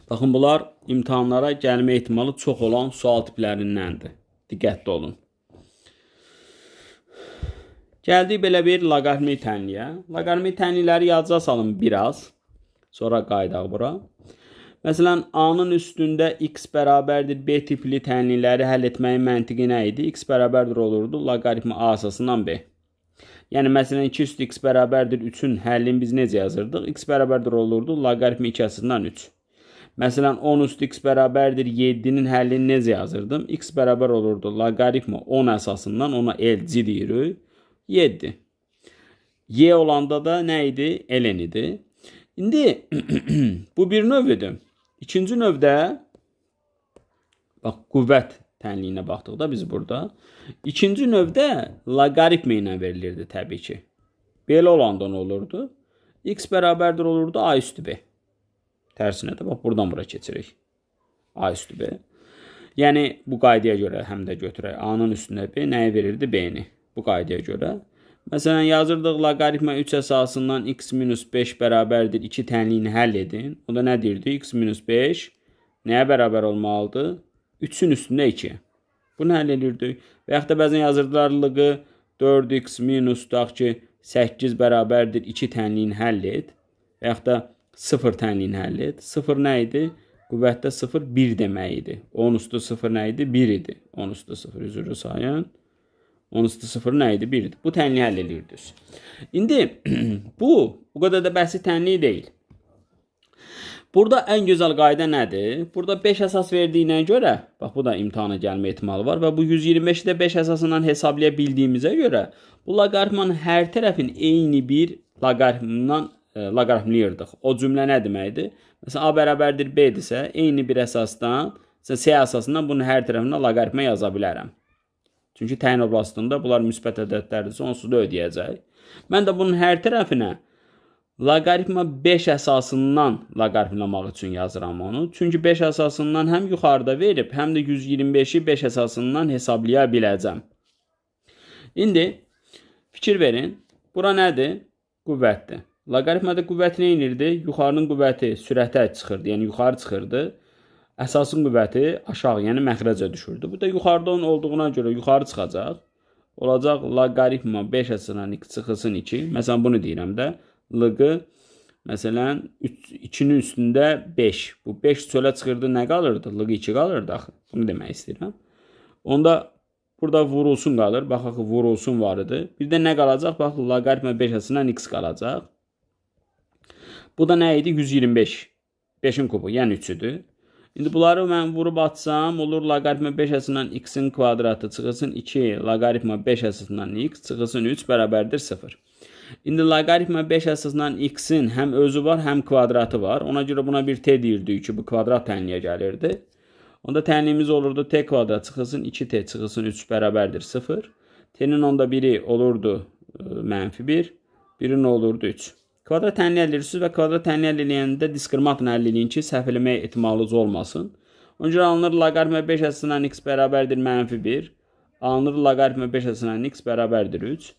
Baxın, bunlar imtahanlara gəlmə ehtimalı çox olan sual tiplərindəndir. Diqqətli olun. Gəldik belə bir loqaritmik tənliyə. Loqaritmik tənlikləri yadca salın biraz. Sonra qaydaq bura. Məsələn, A-nın üstündə x bərabərdir B tipli tənlikləri həll etməyin məntiqi nə idi? X bərabərdir olurdu loqaritma A əsasından B. Yəni, məsələn, 2 üstü x bərabərdir 3-ün həllini biz necə yazırdıq? X bərabərdir olurdu loqaritma 2 əsasından 3. Məsələn, 10 üstü x bərabərdir 7-nin həllini necə yazırdım? X bərabər olurdu loqaritma 10 əsasından, ona LC deyirik, 7. Y olanda da nə idi? ln idi. İndi bu bir növüdür. İkinci növdə, bax, qüvvət tənliyinə baxdıqda biz burada. İkinci növdə loqaritma ilə verilirdi təbii ki. Belə olanda nə olurdu? X bərabərdir olurdu A üstü B. Tərsinə də, bax, buradan bura keçirik. A üstü B. Yəni, bu qaydaya görə həm də götürək. A-nın üstünə B nəyi verirdi? B-ni. Bu qaydaya görə. Məsələn, yazırdıq loqaritma 3 əsasından x minus 5 bərabərdir 2 tənliyini həll edin. O da nə deyirdi? X minus 5 nəyə bərabər olmalıdır? 3-ün üstündə 2. Bunu həll edirdik. Və yaxud da bəzən yazırdılar lığı 4x minus tutaq ki 8 bərabərdir 2 tənliyini həll et. Və yaxud da 0 tənliyini həll et. 0 nə idi? Qüvvətdə 0 1 demək idi. 10 üstü 0 nə idi? 1 idi. 10 üstü 0 üzrü sayın. 10 üstü 0 nə idi? 1 idi. Bu tənliyi həll edirdiniz. İndi bu qədər də bəsit tənliyi deyil. Burada ən gözəl qayda nədir? Burada 5 əsas verdiyinə görə, bax, bu da imtahana gəlmə ehtimalı var və bu 125-i də 5 əsasından hesablaya bildiyimizə görə bu loqaritmanın hər tərəfini eyni bir loqaritmdan loqaritmləyirdıq. O cümlə nə deməkdir? Məsələn, A bərabərdir B-dirsə, eyni bir əsasdan, C əsasından bunun hər tərəfinə loqaritma yaza bilərəm. Çünki təyin oblastında bunlar müsbət ədədlərdirsə, onsuz da ödəyəcək. Mən də bunun hər tərəfinə loqaritma 5 əsasından loqaritmlamaq üçün yazıram onu. Çünki 5 əsasından həm yuxarıda verib, həm də 125-i 5 əsasından hesablaya biləcəm. İndi fikir verin. Bura nədir? Qüvvətdir. Loqaritmada qüvvət nə inirdi? Yuxarının qüvvəti sürətə çıxırdı, yəni yuxarı çıxırdı. Əsasın qüvvəti aşağı, yəni məxrəcə düşürdü. Bu da yuxarıdan olduğuna görə yuxarı çıxacaq. Olacaq loqaritma 5 əsasından x çıxılsın 2. Məsələn, bunu deyirəm də. Lığı, məsələn, 2-nin üstündə 5. Bu 5 çölə çıxırdı, nə qalırdı? Lığı 2 qalırdı axı. Bunu demək istəyirəm. Onda burada vurulsun qalır. Bax, axı, vurulsun var idi. Bir də nə qalacaq? Bax, loqaritma 5 əsasından x qalacaq. Bu da nə idi? 125. 5-in kubu, yəni 3-üdür. İndi bunları mən vurub atsam, olur loqaritma 5 əsasından x-in kvadratı çıxılsın 2, loqaritma 5 əsasından x çıxılsın 3 bərabərdir 0. İndi loqaritma 5 əsasından x-in həm özü var, həm kvadratı var. Ona görə buna bir t deyirdik ki, bu kvadrat tənliyə gəlirdi. Onda tənliyimiz olurdu t kvadrat çıxılsın 2t çıxılsın 3 bərabərdir 0. T'nin onda biri olurdu -1, biri nə olurdu 3. Kvadrat tənliyi əldə edirsiniz və kvadrat tənliyi əldə edəndə diskriminantını əldə edin ki, səhv eləmək ehtimalınız olmasın. Ona görə alınır loqaritma 5 əsasından x bərabərdir -1. Alınır loqaritma 5 əsasından x bərabərdir 3.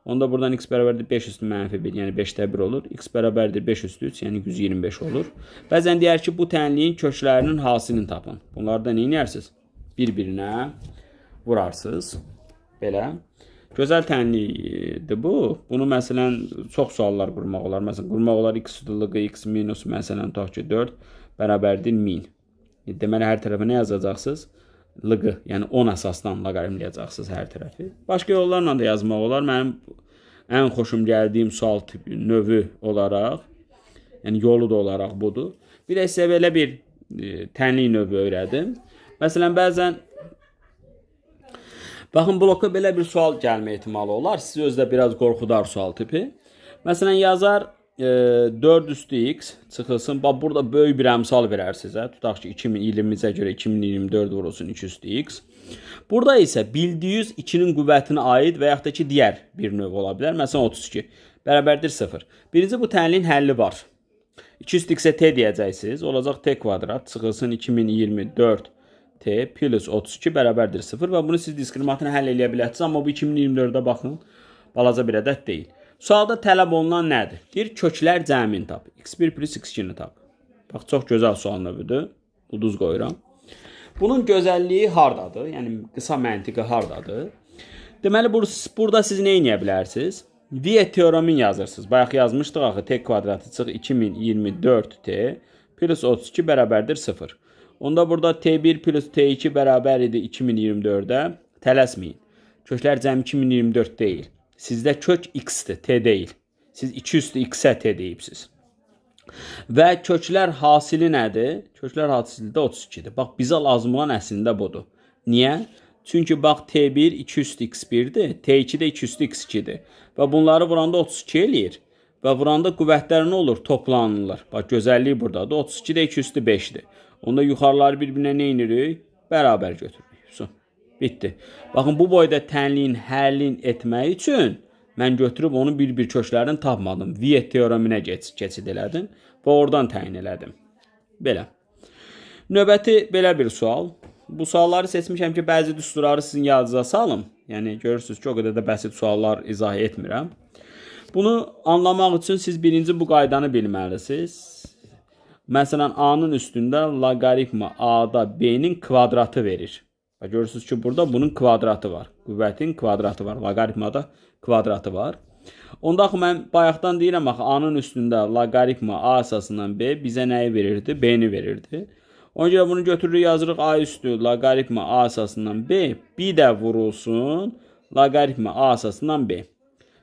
Onda buradan x bərabərdir 5 üstü -1, yəni 5-də 1 olur. X bərabərdir 5 üstü 3, yəni 125 olur. Bəzən deyər ki, bu tənliyin köklərinin hasilini tapın. Bunlarda nə edirsiniz? Bir-birinə vurarsınız. Belə. Gözəl tənlikdir bu. Bunu məsələn çox suallar qurmaq olar. Məsələn, qurmaq olar x üstü x minus məsələn tutaq ki 4 bərabərdir 1000. Deməli hər tərəfə nə yazacaqsınız? Lığı, yəni 10 əsasdan loqaritmləyəcəksiniz hər tərəfi. Başqa yollarla da yazmaq olar. Mənim ən xoşum gəldiyim sual tipi növü olaraq, yəni yolu da olaraq budur. Bir də sizə belə bir tənlik növü öyrədim. Məsələn, bəzən baxın, bloka belə bir sual gəlmə ehtimalı olar. Sizi özdə biraz qorxudar sual tipi. Məsələn, yazar 4 üstü x çıxılsın. Bax, burada böyük bir əmsal verər sizə. Tutaq ki, 2020-cə görə 2024 vurulsun 2 üstü x. Burada isə bildiyiniz 2-nin qüvvətinə aid və yaxud da ki, digər bir növ ola bilər. Məsələn, 32 bərabərdir 0. Birinci, bu tənliyin həlli var. 2 üstü x-ə t deyəcəksiniz. Olacaq t kvadrat çıxılsın 2024 t plus 32 bərabərdir 0 və bunu siz diskriminantını həll edə bilərsiniz. Amma bu 2024-də baxın, balaca bir ədəd deyil. Sualda tələb olunan nədir? Deyir, köklər cəmini tap. x1 plus x2-ni tap. Bax, çox gözəl sual növüdür. Uduz qoyuram. Bunun gözəlliyi hardadır? Yəni, qısa məntiqi hardadır? Deməli, burada siz nə edə bilərsiniz? Viet teoremin yazırsınız. Bayaq yazmışdıq axı, t kvadratı çıx 2024 t plus 32 bərabərdir 0. Onda burada t1 plus t2 bərabər idi 2024-də. Tələsməyin. Köklər cəmi 2024 deyil. Sizdə kök x-dir, t deyil. Siz 2 üstü x-ə t deyibsiniz. Və köklər hasili nədir? Köklər hasili də 32-dir. Bax, bizə lazım olan əslində budur. Niyə? Çünki bax, t1 2 üstü x1-dir, t2 də 2 üstü x2-dir. Və bunları vuranda 32 eləyir. Və vuranda qüvvətlər nə olur? Toplanırlar. Bax, gözəlliyi buradadır. 32 də 2 üstü 5-dir. Onda yuxarıları bir-birinə nə edirik? Bərabər götürürük. Su. Bitdi. Baxın, bu boyda tənliyin həllin etmək üçün mən götürüb onun bir-bir köklərini tapmadım. Viet teoreminə keçid elədim və oradan təyin elədim. Belə. Növbəti belə bir sual. Bu sualları seçmişəm ki, bəzi düsturları sizin yadınıza salım. Yəni, görürsünüz ki, o qədər də bəsit suallar izah etmirəm. Bunu anlamaq üçün siz birinci bu qaydanı bilməlisiniz. Məsələn, A-nın üstündə loqaritma A-da B-nin kvadratı verir. Görürsünüz ki, burada bunun kvadratı var. Qüvvətin kvadratı var. Loqaritmada kvadratı var. Onda axı, mən bayaqdan deyirəm, axı, A-nın üstündə loqaritma A əsasından B bizə nəyi verirdi? B-ni verirdi. Ona görə bunu götürürük, yazırıq A üstü loqaritma A əsasından B. Bir də vurulsun loqaritma A əsasından B.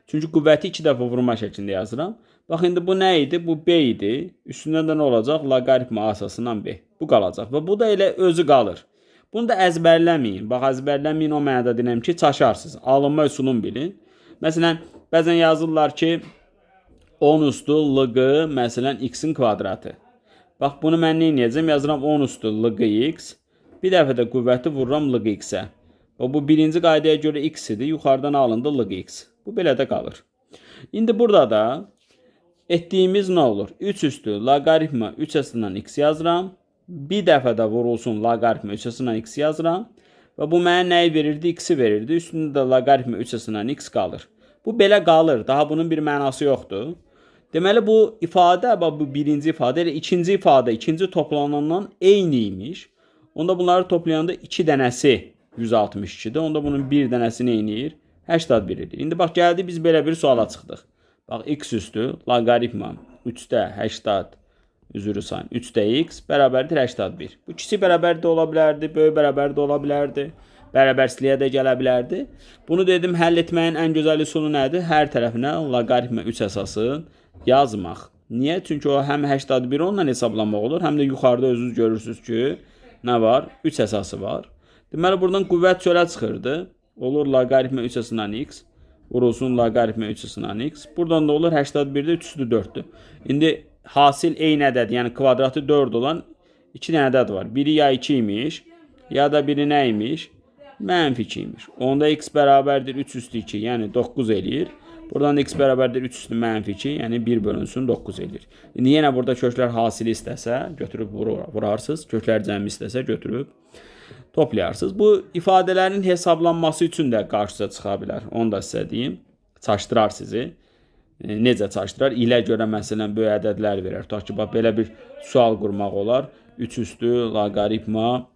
Çünki qüvvəti 2 dəfə vurma şəklində yazıram. Bax, indi bu nə idi? Bu B idi. Üstündən də nə olacaq? Loqaritma A əsasından B. Bu qalacaq və bu da elə özü qalır. Bunu da əzbərləməyin. Bax, əzbərləməyin o mənada deyirəm ki, çaşarsınız. Alınma üsulunu bilin. Məsələn, bəzən yazırlar ki, 10 üstü LQ, məsələn, x-in kvadratı. Bax, bunu mən nə edəcəm? Yazıram 10 üstü LQx. Bir dəfə də qüvvəti vururam LQx-ə. Bu birinci qaydaya görə x idi. Yuxarıdan alındı LQx. Bu belə də qalır. İndi burada da etdiyimiz nə olur? 3 üstü loqaritma 3 əsasından x yazıram. Bir dəfə də vurulsun loqaritma 3 əsasından x yazıram. Və bu mənə nəyi verirdi? X-i verirdi. Üstündə də loqaritma 3 əsasından x qalır. Bu belə qalır. Daha bunun bir mənası yoxdur. Deməli, bu ifadə, bu birinci ifadə, elə ikinci ifadə, ikinci toplanandan eyniymiş. Onda bunları toplayanda 2 dənəsi 162-dir. Onda bunun bir dənəsi neyniyir? 81 edir. İndi bax, gəldi, biz belə bir suala çıxdıq. Bax, x üstü loqaritma 3-də 80, üzrü sayın, 3-də x bərabərdir 81. Bu kiçik bərabər də ola bilərdi, böyük bərabər də ola bilərdi. Bərabərsizliyə də gələ bilərdi. Bunu dedim, həll etməyin ən gözəl üsulu nədir? Hər tərəfinə loqaritma 3 əsası yazmaq. Niyə? Çünki o həm 81 onunla hesablamaq olur, həm də yuxarıda özünüz görürsünüz ki, nə var? 3 əsası var. Deməli, buradan qüvvət çölə çıxırdı. Olur loqaritma 3 əsasından x. Vurulsun loqaritma 3 əsasından x. Buradan da olur 81-də 3 üstü 4-dür. İndi hasil eyni ədəd, yəni kvadratı 4 olan 2 dənə ədəd var. Biri ya 2 imiş, ya da biri nə imiş? Mənfi 2 imiş. Onda x bərabərdir 3 üstü 2, yəni 9 eləyir. Buradan da x bərabərdir 3 üstü mənfi 2, yəni 1 bölünsün 9 eləyir. İndi yenə burada köklər hasili istəsə, götürüb vurarsınız. Köklər cəmi istəsə, götürüb toplayarsınız. Bu ifadələrin hesablanması üçün də qarşıza çıxa bilər. Onu da sizə deyim. Çaşdırar sizi. Necə çaşdırar? İlə görə məsələn böyük ədədlər verər. Tutaq ki, belə bir sual qurmaq olar. 3 üstü loqaritma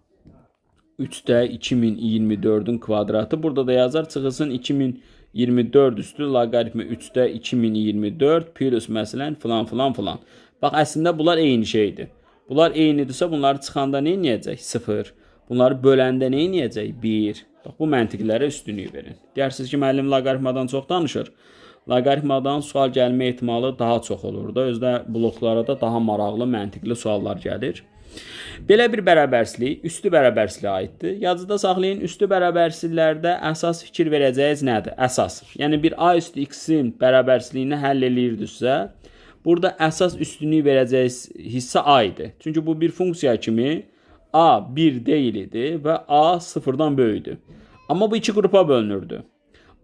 3-də 2024-ün kvadratı. Burada da yazar, çıxılsın 2024 üstü loqaritma 3-də 2024 plus məsələn filan filan filan. Bax, əslində bunlar eyni şeydir. Bunlar eynidirsə, bunları çıxanda nə edəcək? 0. Bunları böləndə nə edəcək? 1. Bax, bu məntiqlərə üstünlük verin. Deyirsiniz ki, müəllim loqaritmadan çox danışır. Loqaritmadan sual gəlmə ehtimalı daha çox olur da. Özdə bloklara da daha maraqlı, məntiqli suallar gəlir. Belə bir bərabərsizlik üstü bərabərsizliyə aiddir. Yadınızda saxlayın, üstü bərabərsizliklərdə əsas fikir verəcəyiniz nədir? Əsas. Yəni bir A üstü x-in bərabərsizliyini həll eləyirdirsə, burada əsas üstünlük verəcəyiniz hissə A idi. Çünki bu bir funksiya kimi A 1 deyil idi və A 0-dan böyükdür. Amma bu iki qrupa bölünürdü.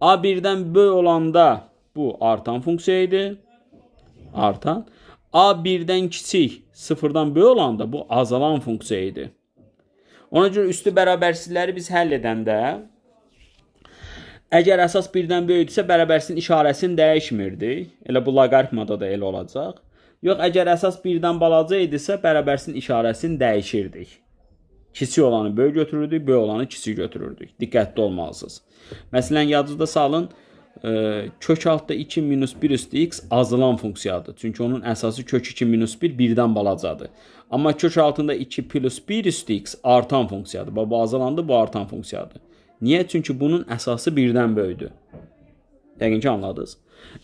A 1-dən böyük olanda bu artan funksiya idi. Artan. A 1-dən kiçik, 0-dan böyük olanda bu azalan funksiya idi. Ona görə üstü bərabərsizləri biz həll edəndə əgər əsas 1-dən böyükdürsə bərabərsizin işarəsini dəyişmirdik. Elə bu loqaritmada da elə olacaq. Yox, əgər əsas 1-dən balaca idisə bərabərsin işarəsini dəyişirdik. Kiçik olanı böyük götürürdük, böyük olanı kiçik götürürdük. Diqqətli olmalısınız. Məsələn, yadınızda salın, kök altda 2 minus 1 üstü x azalan funksiyadır. Çünki onun əsası kök 2 minus 1 1-dən balacadır. Amma kök altında 2 plus 1 üstü x artan funksiyadır. Bu azalandı, bu artan funksiyadır. Niyə? Çünki bunun əsası 1-dən böyükdür. Dəqiq ki, anladınız.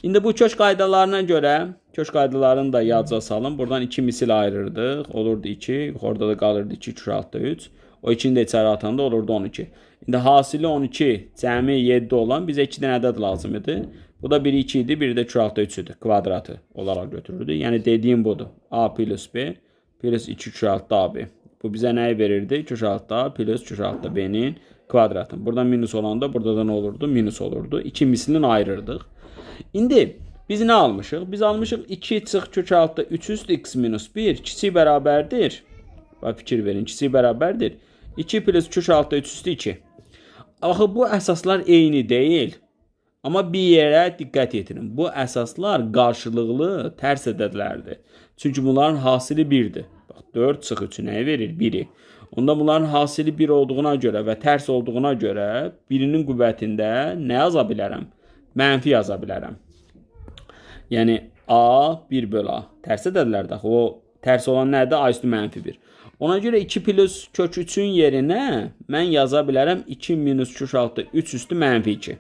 İndi bu kök qaydalarına görə, kök qaydalarını da yadca salın. Buradan 2 misil ayırırdıq. Olurdu 2. Orada da qalırdı 2 kök altda 3. O 2-ni də içəri atanda olurdu 12. İndi hasili 12, cəmi 7 olan bizə 2 dənə ədəd lazım idi. Bu da biri 2 idi, biri də kök altda 3 idi. Kvadratı olaraq götürürdü. Yəni dediyim budur. A plus B plus 2 kök altda AB. Bu bizə nəyi verirdi? Kök altda A plus kök altda B'nin kvadratı. Buradan minus olanda burada da nə olurdu? Minus olurdu. 2 mislini ayırırdıq. İndi biz nə almışıq? Biz almışıq 2 çıx kök altda 3 üst x minus 1 kiçik bərabərdir. Bax, fikir verin, kiçik bərabərdir. 2 plus kök altda 3 üstü 2. Axı bu əsaslar eyni deyil. Amma bir yerə diqqət yetirin. Bu əsaslar qarşılıqlı tərs ədədlərdir. Çünki bunların hasili 1-dir. Bax, 4 çıx 3 nəyi verir? 1-i. Onda bunların hasili 1 olduğuna görə və tərs olduğuna görə birinin qüvvətində nə yaza bilərəm? Mənfi yaza bilərəm. Yəni A 1 bölü A. Tərs ədədlərdə o tərs olan nədir? A üstü mənfi 1. Ona görə 2 plus kök 3-ün yerinə mən yaza bilərəm 2 minus kök altda 3 üstü mənfi 2.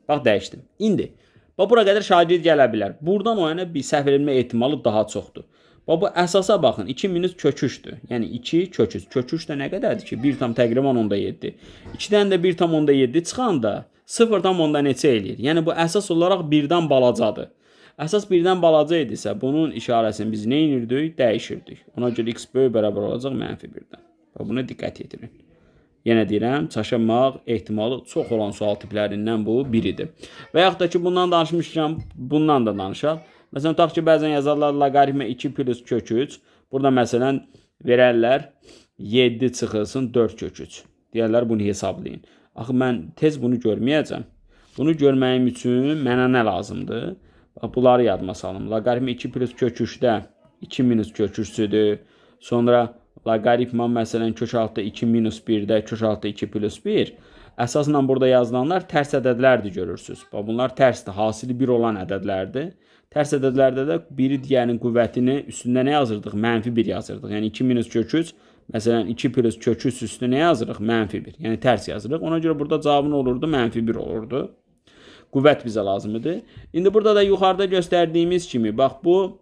Bax, dəyişdim. İndi, bax, bura qədər şagird gələ bilər. Buradan o yana bir səhv edilmə ehtimalı daha çoxdur. Bax, bu əsasa baxın, 2 minus kök 3-dür. Yəni 2 kök 3. Kök 3 də nə qədərdir ki? 1 tam təqribən 10-7. 2-dən də 1 tam 10-7 çıxanda 0 tam 10-da neçə eləyir? Yəni bu əsas olaraq 1-dən balacadır. Əsas 1-dən balaca idisə bunun işarəsini biz nə edirdik? Dəyişirdik. Ona görə x böyük bərabər olacaq mənfi 1-dən. Buna diqqət yetirin. Yenə deyirəm, çaşınmaq ehtimalı çox olan sual tiplərindən bu biridir. Və yaxud da ki, bundan danışmışkən, bundan da danışaq. Məsələn, tutaq ki, bəzən yazarlar loqaritmə 2 plus kök 3. Burada məsələn verərlər 7 çıxılsın 4 kök 3. Deyərlər, bunu hesablayın. Axı, mən tez bunu görməyəcəm. Bunu görməyim üçün mənə nə lazımdır? Bunları yadıma salım. Loqaritmə 2 plus kök 3-də 2 minus kök 3-dür. Sonra loqaritma məsələn kök altda 2 minus 1-də kök altda 2 plus 1. Əsasla burada yazılanlar tərs ədədlərdir, görürsünüz. Bunlar tərsdir, hasili 1 olan ədədlərdir. Tərs ədədlərdə də biri digərinin qüvvətini üstündə nə yazırdıq? Mənfi 1 yazırdıq. Yəni 2 minus kök 3, məsələn 2 plus kök 3 üstü nə yazırıq? Mənfi 1. Yəni tərs yazırıq. Ona görə burada cavabın olurdu, mənfi 1 olurdu. Qüvvət bizə lazım idi. İndi burada da yuxarıda göstərdiyimiz kimi, bax bu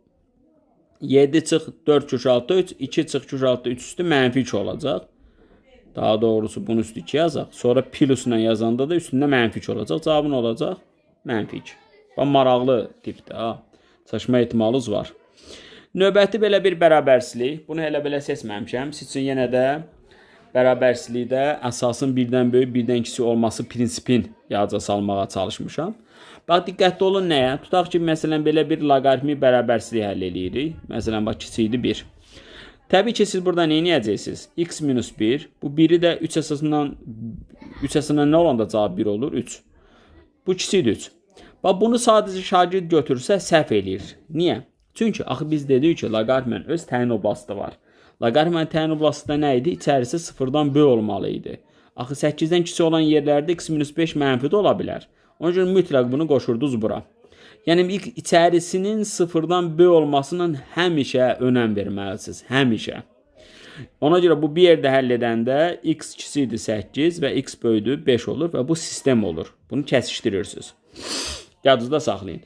7 çıx 4 kök altda 3, 2 çıx kök altda 3 üstü mənfi 2 olacaq. Daha doğrusu bunun üstü 2 yazaq. Sonra plusla yazanda da üstündə mənfi 2 olacaq. Cavabın olacaq mənfi 2. Bu maraqlı tipdir. Çaşma ehtimalınız var. Növbəti belə bir bərabərsizlik. Bunu elə belə seçməmişəm. Siz üçün yenə də bərabərsizlikdə əsasın 1-dən böyük, 1-dən kiçik olması prinsipin yadca salmağa çalışmışam. Bax, diqqətli olun nəyə? Tutaq ki, məsələn, belə bir loqaritmik bərabərsizlik həll edirik. Məsələn, bax, kiçikdir 1. Təbii ki, siz burada nə edəcəksiniz? X minus 1. Bu 1-i də 3 əsasından nə olanda cavab 1 olur? 3. Bu kiçikdir 3. Bax, bunu sadəcə şagird götürsə səhv eləyir. Niyə? Çünki axı biz dedik ki, loqaritmanın öz təyin oblastı var. Loqaritmanın təyin oblastında nə idi? İçərisi 0-dan böyük olmalı idi. Axı 8-dən kiçik olan yerlərdə x minus 5 mənfi də ola bilər. Ona görə mütləq bunu qoşurdunuz bura. Yəni, içərisinin 0-dan böyük olmasının həmişə önəm verməlisiniz. Həmişə. Ona görə bu bir yerdə həll edəndə x kiçikdir 8 və x böyüdür 5 olur və bu sistem olur. Bunu kəsişdirirsiniz. Yadınızda saxlayın.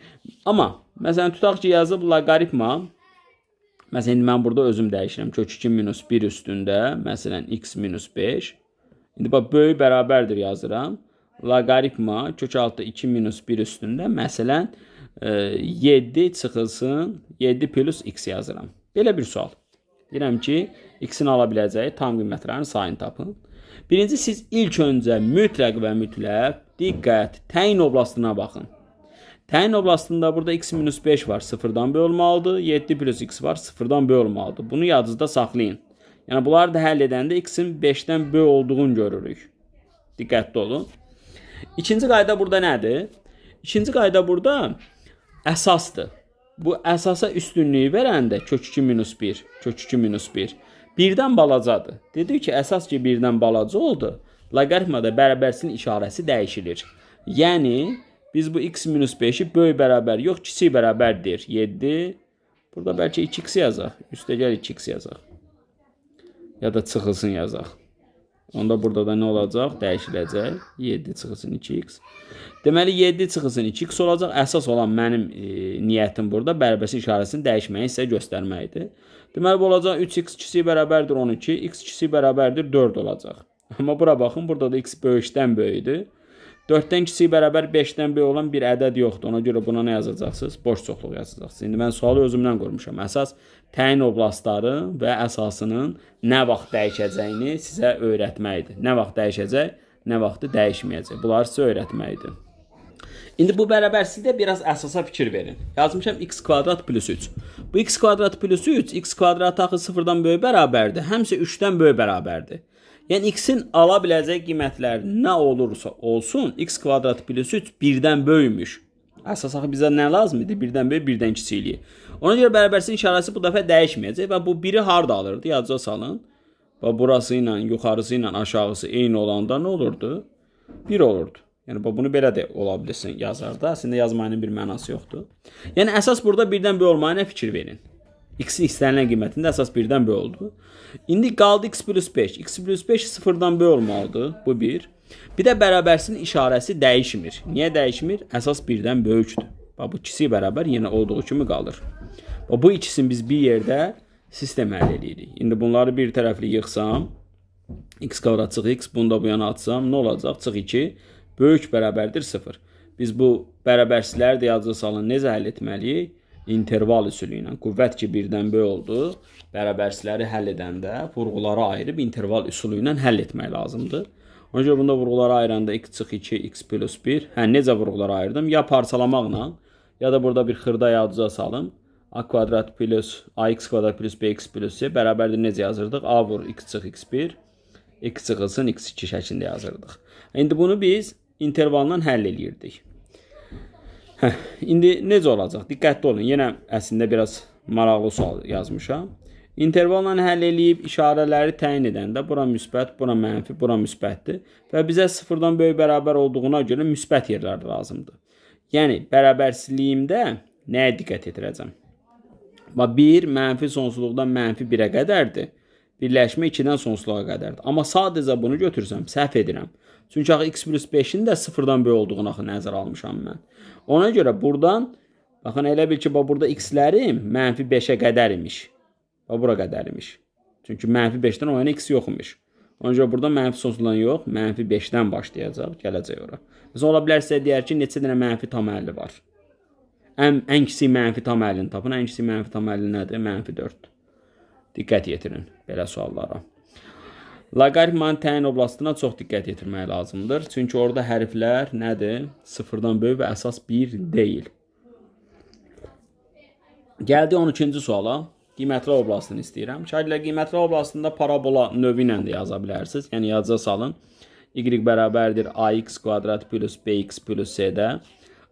Amma, məsələn, tutaq ki, yazıb loqaritma. Məsələn, indi mən burada özüm dəyişirəm. Kök 2 minus 1 üstündə, məsələn, x minus 5. İndi bax, böyük bərabərdir yazıram. Loqaritma kök altda 2 minus 1 üstündə, məsələn, 7 çıxılsın, 7 plus x yazıram. Belə bir sual. Deyirəm ki, x-in ala biləcəyi tam qiymətlərin sayını tapın. Birinci, siz ilk öncə mütləq və mütləq diqqət, təyin oblastına baxın. Təyin oblastında burada x minus 5 var, sıfırdan bölünməlidir. 7 plus x var, sıfırdan bölünməlidir. Bunu yadınızda saxlayın. Yəni bunları da həll edəndə x-in 5-dən böyük olduğunu görürük. Diqqətli olun. İkinci qayda burada nədir? İkinci qayda burada əsasdır. Bu əsasa üstünlüyü verəndə kök 2 minus 1, kök 2 minus 1 birdən balacadır. Dedik ki, əsas ki birdən balaca oldu. Loqaritmada bərabərsinin işarəsi dəyişilir. Yəni biz bu x minus 5-i böyük bərabər yox, kiçik bərabərdir. 7. Burada bəlkə 2x yazaq. Üstəgəl 2x yazaq. Ya da çıxılsın yazaq. Onda burada da nə olacaq? Dəyişiləcək. 7 çıxılsın 2x. Deməli 7 çıxılsın 2x olacaq. Əsas olan mənim niyyətim burada bərabərsin işarəsini dəyişməyi sizə göstərməkdir. Deməli bu olacaq 3x kiçik bərabərdir 12, x kiçik bərabərdir 4 olacaq. Amma bura baxın, burada da x böyükdən böyükdür. 4-dən kiçik bərabər 5-dən böyük olan bir ədəd yoxdur. Ona görə buna nə yazacaqsınız? Boş çoxluq yazacaqsınız. İndi mən sualı özümdən qurmuşam. Əsas təyin oblastları və əsasının nə vaxt dəyişəcəyini sizə öyrətməkdir. Nə vaxt dəyişəcək, nə vaxtı dəyişməyəcək. Bunları sizə öyrətməkdir. İndi bu bərabərsizlikdə biraz əsasa fikir verin. Yazmışam x kvadrat plus 3. Bu x kvadrat plus 3, x kvadrat axı 0-dan böyük bərabərdir. Həmsə 3-dən böyük bərabərdir. Yəni x-in ala biləcək qiymətlər nə olursa olsun, x kvadrat plus 3 1-dən böyükmüş. Əsas axı bizə nə lazım idi? 1-dən böyük, 1-dən kiçikliyi. Ona görə bərabərsin işarəsi bu dəfə dəyişməyəcək və bu 1-i harda alırdı? Yadca salın. Və burası ilə, yuxarısı ilə aşağısı eyni olanda nə olurdu? 1 olurdu. Yəni bunu belə də ola bilirsin yazarda. Əslində yazmanın bir mənası yoxdur. Yəni əsas burada 1-dən böyük olmağına fikir verin. X-in istənilən qiymətində əsas 1-dən böyük oldu. İndi qaldı x plus 5. X plus 5 0-dan böyük olmalıdır. Bu 1. Bir də bərabərsinin işarəsi dəyişmir. Niyə dəyişmir? Əsas 1-dən böyükdür. Bu ikisi bərabər yenə olduğu kimi qalır. Bu ikisini biz bir yerdə sistem həll edirik. İndi bunları bir tərəfli yığsam, x kvadrat çıx x, bunu da bu yana atsam, nə olacaq? Çıx 2, böyük bərabərdir 0. Biz bu bərabərsizləri də yadınıza salın, necə həll etməliyik? İnterval üsulu ilə. Qüvvət ki, 1-dən böyük oldu. Bərabərsizləri həll edəndə vurğuları ayırıb interval üsulu ilə həll etmək lazımdır. Ona görə bunda vurğuları ayıranda x çıx 2, x plus 1. Necə vurğuları ayırdım? Ya parçalamaqla, ya da burada bir xırda yadınıza salım. A kvadrat plus ax kvadrat plus bx plus c bərabərdir necə yazırdıq? A vur x çıx x1, x çıxılsın x2 şəklində yazırdıq. İndi bunu biz intervalla həll eləyirdik. İndi necə olacaq? Diqqətli olun. Yenə əslində biraz maraqlı sual yazmışam. İntervalla həll eləyib işarələri təyin edəndə bura müsbət, bura mənfi, bura müsbətdir. Və bizə 0-dan böyük bərabər olduğuna görə müsbət yerlər lazımdır. Yəni bərabərsizliyimdə nəyə diqqət edirəcəm? 1 mənfi sonsuzluqdan mənfi 1-ə qədərdir. Birləşmə 2-dən sonsuzluğa qədərdir. Amma sadəcə bunu götürsəm, səhv edirəm. Çünki axı x plus 5-in də 0-dan böyük olduğunu nəzərə almışam mən. Ona görə buradan, baxın elə bil ki, burada x-lərim mənfi 5-ə qədər imiş. Bura qədər imiş. Çünki mənfi 5-dən o yana x yox imiş. Ona görə burada mənfi sonsuzluqdan yox, mənfi 5-dən başlayacaq, gələcək ora. Mesela ola bilərsə deyər ki, neçə dənə mənfi tam əlli var. Ən kiçik mənfi tam əllini tapın. Ən kiçik mənfi tam əlli nədir? Mənfi 4. Diqqət yetirin belə suallara. Loqaritmanın təyin oblastına çox diqqət yetirmək lazımdır. Çünki orada hərflər nədir? 0-dan böyük və əsas 1 deyil. Gəldi 12-ci suala. Qiymətlər oblastını istəyirəm. Şəkillər qiymətlər oblastında parabola növü ilə də yaza bilərsiniz. Yəni yadınıza salın. Y bərabərdir ax kvadrat plus bx plus c-də.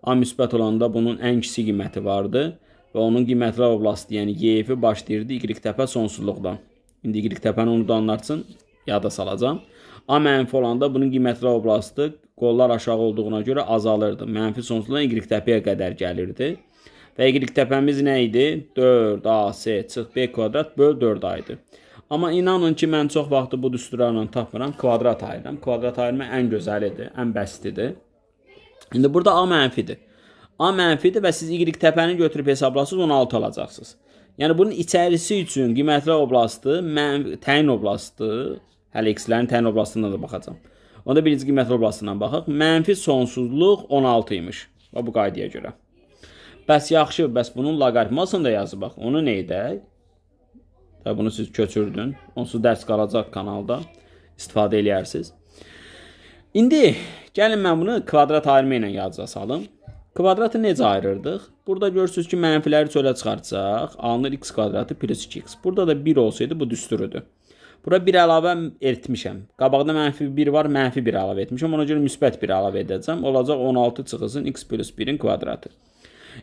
A müsbət olanda bunun ən kiçik qiyməti vardı və onun qiymətlər oblastı, yəni y-fi başlayırdı y təpə sonsuzluqdan. İndi y təpəni unudanlar üçün yada salacağım. A mənfi olanda bunun qiymətlər oblastı qollar aşağı olduğuna görə azalırdı. Mənfi sonsuzluqdan y təpəyə qədər gəlirdi. Və y təpəmiz nə idi? 4ac çıx b kvadrat böl 4a idi. Amma inanın ki, mən çox vaxtı bu düsturlarla tapmıram, kvadrat ayıram. Kvadrat ayırma ən gözəlidir, ən bəstidir. İndi burada a mənfidir. A mənfidir və siz y təpəni götürüb hesablasınız, 16 alacaqsınız. Yəni bunun içərisi üçün qiymətlər oblastı, təyin oblastı, hələ x-lərin təyin oblastına da baxacam. Onda birinci qiymətlər oblastından baxaq. Mənfi sonsuzluq 16 imiş. Bu qaydaya görə. Bəs yaxşı, bəs bunun loqaritmasını da yazı bax. Onu nə edək? Bunu siz köçürdün. Onsuz dərs qalacaq kanalda. İstifadə eləyərsiniz. İndi gəlin mən bunu kvadrat ayırma ilə yazıca salım. Kvadratı necə ayırırdıq? Burada görürsünüz ki, mənfiləri çölə çıxartsaq, alınır x kvadratı plus 2x. Burada da 1 olsaydı bu düsturüdür. Bura 1 əlavə etmişəm. Qabaqda mənfi 1 var, mənfi 1 əlavə etmişəm. Ona görə müsbət 1 əlavə edəcəm. Olacaq 16 çıxılsın x plus 1-in kvadratı.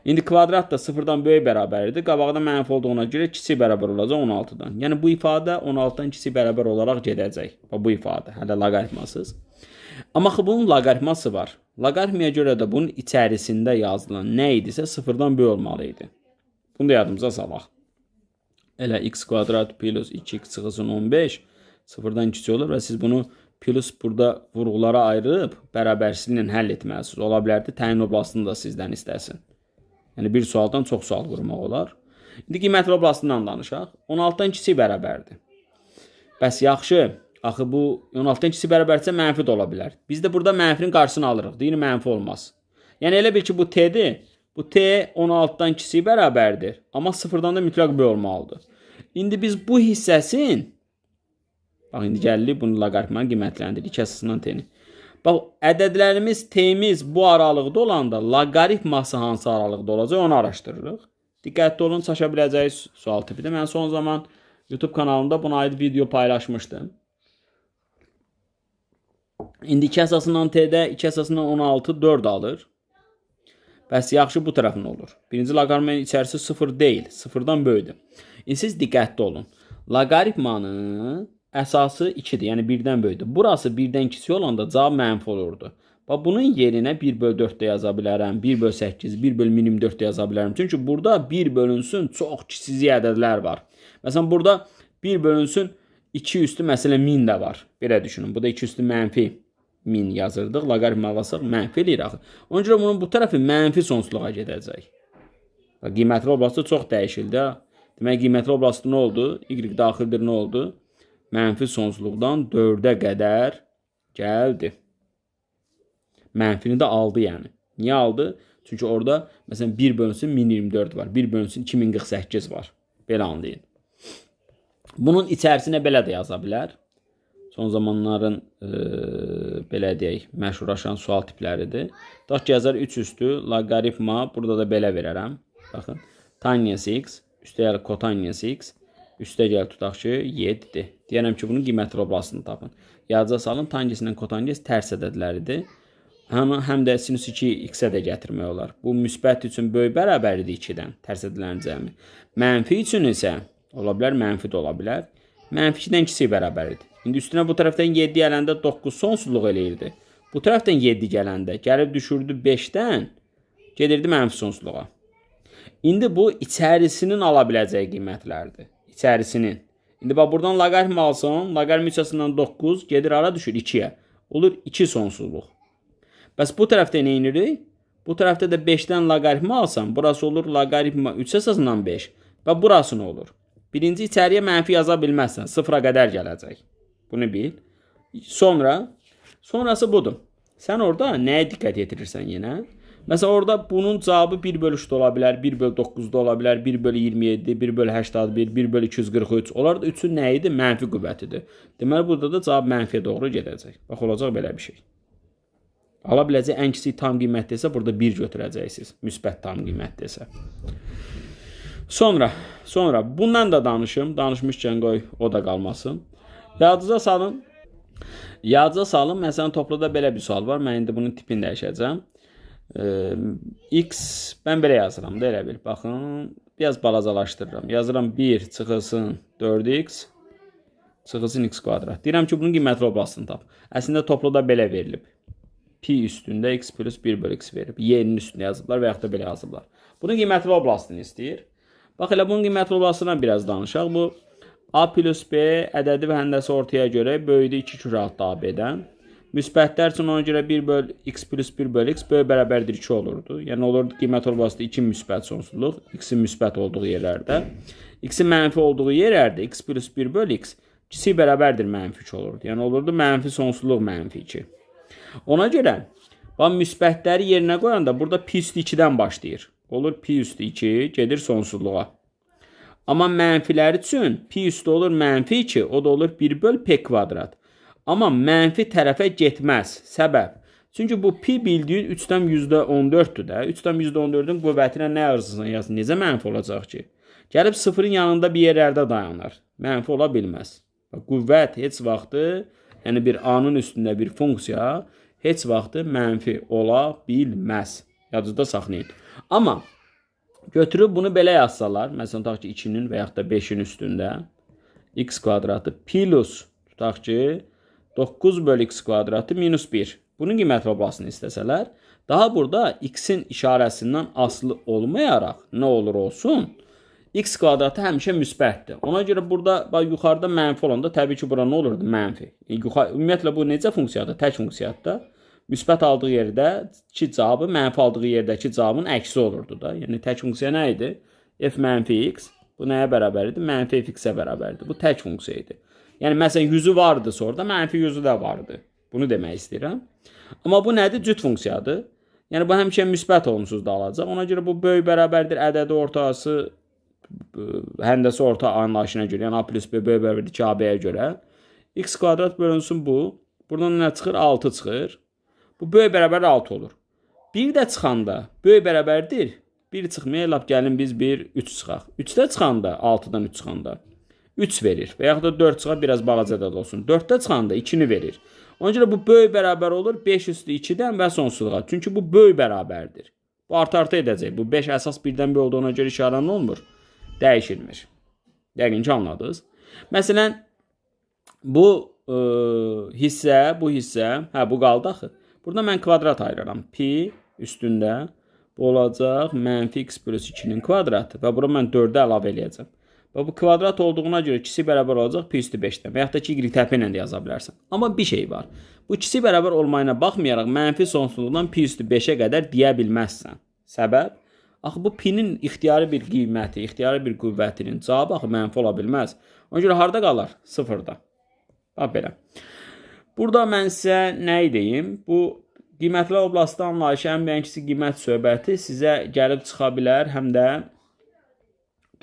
İndi kvadrat da 0-dan böyük bərabərdir. Qabaqda mənfi olduğuna görə kiçik bərabər olacaq 16-dan. Yəni bu ifadə 16-dan kiçik bərabər olaraq gedəcək. Bu ifadə, hələ loqaritmasız. Amma bunun loqaritması var. Loqaritmaya görə də bunun içərisində yazılan nə idisə 0-dan böyük olmalı idi. Bunu da yadımıza salaq. Elə x kvadrat plus 2x çıxılsın 15 0-dan kiçik olur və siz bunu plus burada vurğulara ayırıb bərabərsizliklə həll etməlisiniz. Ola bilərdi təyin oblastını da sizdən istəsin. Yəni bir sualdan çox sual qurmaq olar. İndi qiymətli oblastından danışaq. 16-dan kiçik bərabərdir. Bəs yaxşı, axı bu 16-dan kiçik bərabərdirsə mənfi də ola bilər. Biz də burada mənfinin qarşısını alırıq. Deyir mənfi olmaz. Yəni elə bil ki bu t-dir. Bu t 16-dan kiçik bərabərdir. Amma 0-dan da mütləq böyük olmalıdır. İndi biz bu hissəsin, bax indi gəlirik bunu loqaritmanı qiymətləndirir. 2 əsasından t-ni. Bax ədədlərimiz t-miz bu aralıqda olanda loqaritması hansı aralıqda olacaq onu araşdırırıq. Diqqətli olun, çaşa biləcəyi sual tipidir. Mən son zaman YouTube kanalımda buna aid video paylaşmışdım. İndi 2 əsasından t-də 2 əsasından 16 4 alır. Bəs yaxşı bu tərəfin olur. Birinci loqaritmanın içərisi 0 deyil. 0-dan böyükdür. İndi siz diqqətli olun. Loqaritmanın əsası 2-dir. Yəni 1-dən böyükdür. Burası 1-dən kiçik olanda cavab mənfi olurdu. Bax bunun yerinə 1 bölü 4 də yaza bilərəm. 1 bölü 8, 1 bölü minimum 4 də yaza bilərəm. Çünki burada 1 bölünsün çox kiçik ədədlər var. Məsələn burada 1 bölünsün 2 üstü məsələn 1000 də var. Belə düşünün. Bu da 2 üstü mənfi 1000 yazırdıq. Loqaritma alsaq mənfi eləyir axı. Ona görə bunun bu tərəfi mənfi sonsuzluğa gedəcək. Qiymətli oblastı çox dəyişildi. Demək qiymətli oblastı nə oldu? Y daxildir nə oldu? Mənfi sonsuzluqdan 4-ə qədər gəldi. Mənfini də aldı yəni. Niyə aldı? Çünki orada məsələn 1 bölünsün 1024 var. 1 bölünsün 2048 var. Belə anlayın. Bunun içərisinə belə də yaza bilər. Son zamanların belə deyək, məşhurlaşan sual tipləridir. Tutaq ki, yazar 3 üstü loqaritma, burada da belə verərəm. Baxın, tangens x, üstə gəlir kotangens x, üstə gəlir tutaq ki, 7-dir. Deyərəm ki, bunun qiymətli oblastını tapın. Yadınıza salın, tangens ilə kotangens tərs ədədləridir. Həm də sinus 2x-ə də gətirmək olar. Bu müsbət üçün böyük bərabərlidir 2-dən, tərs ədədlərin cəmi. Mənfi üçün isə, ola bilər, mənfi də ola bilər. Mənfi 2-dən kiçik bərabərlidir. İndi üstünə bu tərəfdən 7 gələndə 9 sonsuzluq eləyirdi. Bu tərəfdən 7 gələndə gəlib düşürdü 5-dən, gedirdi mənfi sonsuzluğa. İndi bu içərisinin ala biləcəyi qiymətlərdir. İçərisinin. İndi bax buradan loqaritma alsam, loqaritma hissəsindən 9 gedir ara düşür 2-yə. Olur 2 sonsuzluq. Bəs bu tərəfdə nə edirik? Bu tərəfdə də 5-dən loqaritma alsam, burası olur loqaritma 3 əsasından 5. Və burası nə olur? Birinci içəriyə mənfi yaza bilməzsən. 0-a qədər gələcək. Bunu bil. Sonrası budur. Sən orada nəyə diqqət yetirirsən yenə? Məsələn, orada bunun cavabı 1 bölü 3 də ola bilər, 1 bölü 9 da ola bilər, 1 bölü 27, 1 bölü 81, 1 bölü 243. Onlar da 3-ün nə idi? Mənfi qüvvətidir. Deməli, burada da cavab mənfiyə doğru gedəcək. Bax, olacaq belə bir şey. Ala biləcək ən kiçik tam qiymətdə isə burada 1 götürəcəksiniz. Müsbət tam qiymətdə isə. Sonra bundan da danışım. Danışmışkən qoy o da qalmasın. Yadınıza salın. Məsələn, topluda belə bir sual var. Mən indi bunun tipini dəyişəcəm. X, mən belə yazıram da elə bil. Baxın, biraz balacalaşdırıram. Yazıram 1 çıxılsın 4x çıxılsın x kvadrat. Deyirəm ki, bunun qiymətli oblastını tap. Əslində topluda belə verilib. Pi üstündə x plus 1 bölü x verib. Y-nin üstündə yazıblar və yaxud da belə yazıblar. Bunun qiymətli oblastını istəyir. Bax, elə bunun qiymətli oblastından biraz danışaq. Bu A plus B ədədi və həndəsi ortaya görə böyüdür 2 kürə altı AB-dən. Müsbətlər üçün ona görə 1 bölü x plus 1 bölü x böyük bərabərdir 2 olurdu. Yəni olurdu qiymətli oblastı 2 müsbət sonsuzluq. X-in müsbət olduğu yerlərdə. X-in mənfi olduğu yerlərdə x plus 1 bölü x kiçik bərabərdir mənfi 2 olurdu. Yəni olurdu mənfi sonsuzluq mənfi 2. Ona görə müsbətləri yerinə qoyanda burada pi üstü 2-dən başlayır. Olur pi üstü 2 gedir sonsuzluğa. Amma mənfilər üçün pi üstü olur mənfi 2, o da olur 1 bölü p kvadrat. Amma mənfi tərəfə getməz. Səbəb? Çünki bu pi bildiyin 3-dən %14-dür də. 3-dən %14-ün qüvvətinə nə yazırsan yazsın. Necə mənfi olacaq ki? Gəlib sıfırın yanında bir yerlərdə dayanır. Mənfi ola bilməz. Qüvvət heç vaxtı, yəni bir A-nın üstündə bir funksiya heç vaxtı mənfi ola bilməz. Yadınızda saxlayın. Amma götürüb bunu belə yazsalar, məsələn tutaq ki 2-nin və yaxud da 5-in üstündə x kvadratı plus tutaq ki 9 bölü x kvadratı minus 1. Bunun qiymət oblasını istəsələr, daha burada x-in işarəsindən asılı olmayaraq nə olur olsun, x kvadratı həmişə müsbətdir. Ona görə burada yuxarıda mənfi olanda təbii ki bura nə olurdu? Mənfi. Ümumiyyətlə bu necə funksiyadır? Tək funksiyadır. Müsbət aldığı yerdə ki cavabı, mənfi aldığı yerdəki cavabın əksi olurdu da. Yəni tək funksiya nə idi? F mənfi x. Bu nəyə bərabər idi? Mənfi f-x-ə bərabərdir. Bu tək funksiya idi. Yəni məsələn 100-ü vardı, sonra da mənfi 100-ü də vardı. Bunu demək istəyirəm. Amma bu nədir? Cüt funksiyadır. Yəni bu həmişə müsbət onsuz da alacaq. Ona görə bu böyük bərabərdir ədədi ortası həndəsi orta anlayışına görə, yəni A plus B böyük bərabərdir 2AB-yə görə. X kvadrat bölünsün bu. Buradan nə çıxır? 6 çıxır. Bu böyük bərabər 6 olur. 1 də çıxanda böyük bərabərdir. 1 çıxmaya lap gəlin biz 3 çıxaq. 3-də çıxanda 6-dan 3 çıxanda 3 verir. Və yaxud da 4 çıxar biraz balaca da olsun. 4-də çıxanda 2-ni verir. Ona görə bu böyük bərabər olur 5 üstü 2-dən və sonsuzluğa. Çünki bu böyük bərabərdir. Bu artı edəcək. Bu 5 əsas 1-dən 1 olduğuna görə işarə nə olmur? Dəyişilmir. Yəqin ki anladınız. Məsələn bu hissə, bu qaldı axı. Burada mən kvadrat ayıraram. Pi üstündə bu olacaq mənfi x plus 2-nin kvadratı və bura mən 4-ə əlavə eləyəcəm. Və bu kvadrat olduğuna görə ikisi bərabər olacaq pi üstü 5-dən və yaxud da ki y təpə ilə də yaza bilərsən. Amma bir şey var. Bu ikisi bərabər olmayına baxmayaraq mənfi sonsuzluqdan pi üstü 5-ə qədər deyə bilməzsən. Səbəb? Axı bu pi-nin ixtiyari bir qiyməti, ixtiyari bir qüvvətinin cavabı axı mənfi ola bilməz. Ona görə harda qalar? Sıfırda. Bax belə. Burada mən sizə nə deyim? Bu qiymətlər oblasti anlayışı, ən birincisi qiymət söhbəti sizə gəlib çıxa bilər, həm də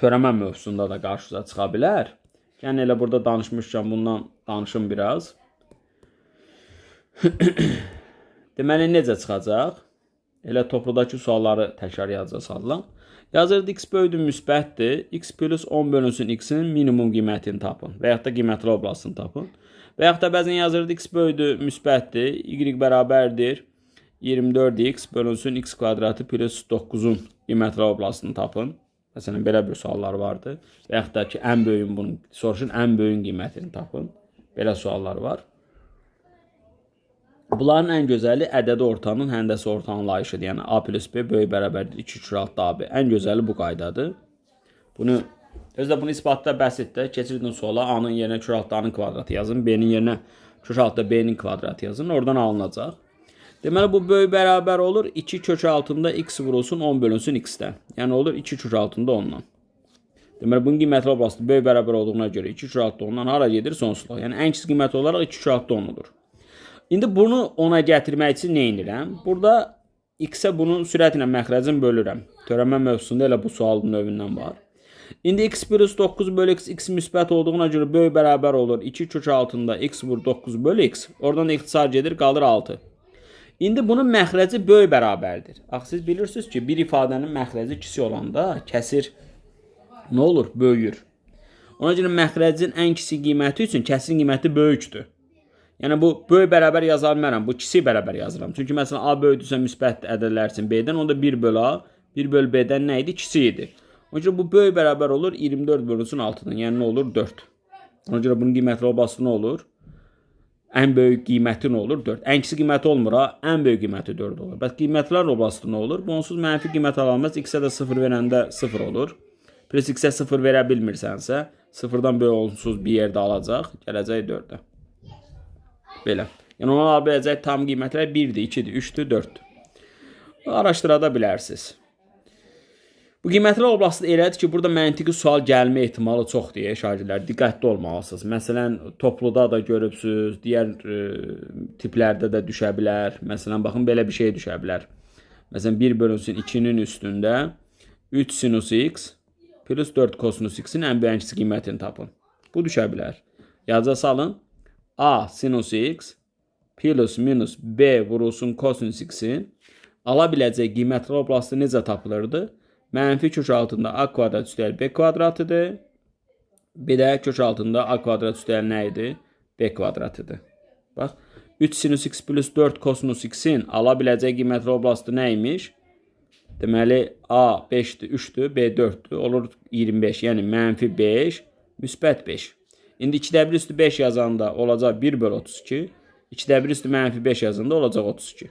törəmə mövzusunda da qarşınıza çıxa bilər. Yəni elə burada danışmışkən bundan danışım biraz. Deməli necə çıxacaq? Elə topludakı sualları təkrar yazacaq salıram. Yazırdı x böyüdür müsbətdir. X plus 10 bölünsün x-in minimum qiymətini tapın. Və yaxud da qiymətli oblastını tapın. Və yaxud da bəzən yazırdı x böyüdür müsbətdir. Y bərabərdir 24x bölünsün x kvadratı plus 9-un qiymətli oblastını tapın. Məsələn belə bir suallar vardı. Və yaxud da ki ən böyüyün bunu soruşun, ən böyüyün qiymətini tapın. Belə suallar var. Bunların ən gözəli ədədi ortanın həndəsi orta anlayışıdır. Yəni A plus B böyük bərabərdir 2/6 AB. Ən gözəli bu qaydadır. Bunu özdə bunu isbatda bəsitdə keçirdin sola A-nın yerinə 2/6 kvadratı yazın, B-nin yerinə 2/6 B-nin kvadratı yazın. Oradan alınacaq. Deməli bu böyük bərabər olur 2 kök altında x vurulsun 10 bölünsün x-dən. Yəni olur 2 kök altında 10-dan. Deməli bunun qiymətli oblastı böyük bərabər olduğuna görə 2 kök altında 10-dan hara gedir? Sonsuzluğa. Yəni ən kiçik qiymət olaraq 2 kök altında 10-udur. İndi bunu 10-a gətirmək üçün nə edirəm? Burada x-ə bunun sürətlə məxrəcini bölürəm. Törəmə mövzusunda elə bu sualın növündən var. İndi x plus 9 bölü x müsbət olduğuna görə böyük bərabər olur 2 kök altında x vur 9 bölü x. Oradan da ixtisar gedir, qalır 6. İndi bunun məxrəci böyük bərabərdir. Axı siz bilirsiniz ki, bir ifadənin məxrəci kiçik olanda kəsir nə olur? Böyüyür. Ona görə məxrəcin ən kiçik qiyməti üçün kəsirin qiyməti böyükdür. Yəni bu böyük bərabər yaza bilmərəm, bu kiçik bərabər yazıram. Çünki məsələn A böyükdürsə müsbət ədədlər üçün B-dən, onda 1 bölü A, 1 bölü B-dən nə idi? Kiçik idi. Ona görə bu böyük bərabər olur 24 bölünsün 6-dan. Yəni nə olur? 4. Ona görə bunun qiymətli olması nə olur? Ən böyük qiyməti nə olur? 4. Ən kiçik qiyməti olmur ha, ən böyük qiyməti 4 olur. Bəs qiymətlər oblasti nə olur? Bu onsuz mənfi qiymət alanmaz. X-ə də 0 verəndə 0 olur. Plus X-ə 0 verə bilmirsənsə, 0-dan böyük onsuz bir yerdə alacaq, gələcək 4-ə. Belə. Yəni ona ala biləcək tam qiymətlər 1-dir, 2-dir, 3-dür, 4-dür. Araşdıra da bilərsiniz. Bu qiymətlər oblasti elədir ki, burada məntiqi sual gəlmə ehtimalı çox deyə şagirdlər diqqətli olmalısınız. Məsələn, topluda da görübsünüz, digər tiplərdə də düşə bilər. Məsələn, baxın, belə bir şey düşə bilər. Məsələn, 1 bölünsün 2-nin üstündə 3 sinus x plus 4 kosinus x-in ən böyük qiymətini tapın. Bu düşə bilər. Yazıca salın. A sinus x plus minus b vurulsun kosinus x-in ala biləcək qiymətli oblastı necə tapılırdı? Mənfi kök altında a kvadrat üstəl b kvadratıdır. Bir də kök altında a kvadrat üstəl nə idi? B kvadratıdır. Bax, 3 sinus x plus 4 kosinus x-in ala biləcək qiymətli oblastı nə imiş? Deməli, a 5-dir, 3-dür, b 4-dür. Olur 25, yəni mənfi 5, müsbət 5. İndi 2də 1 üstü 5 yazanda olacaq 1 bölü 32. 2də 1 üstü mənfi 5 yazanda olacaq 32.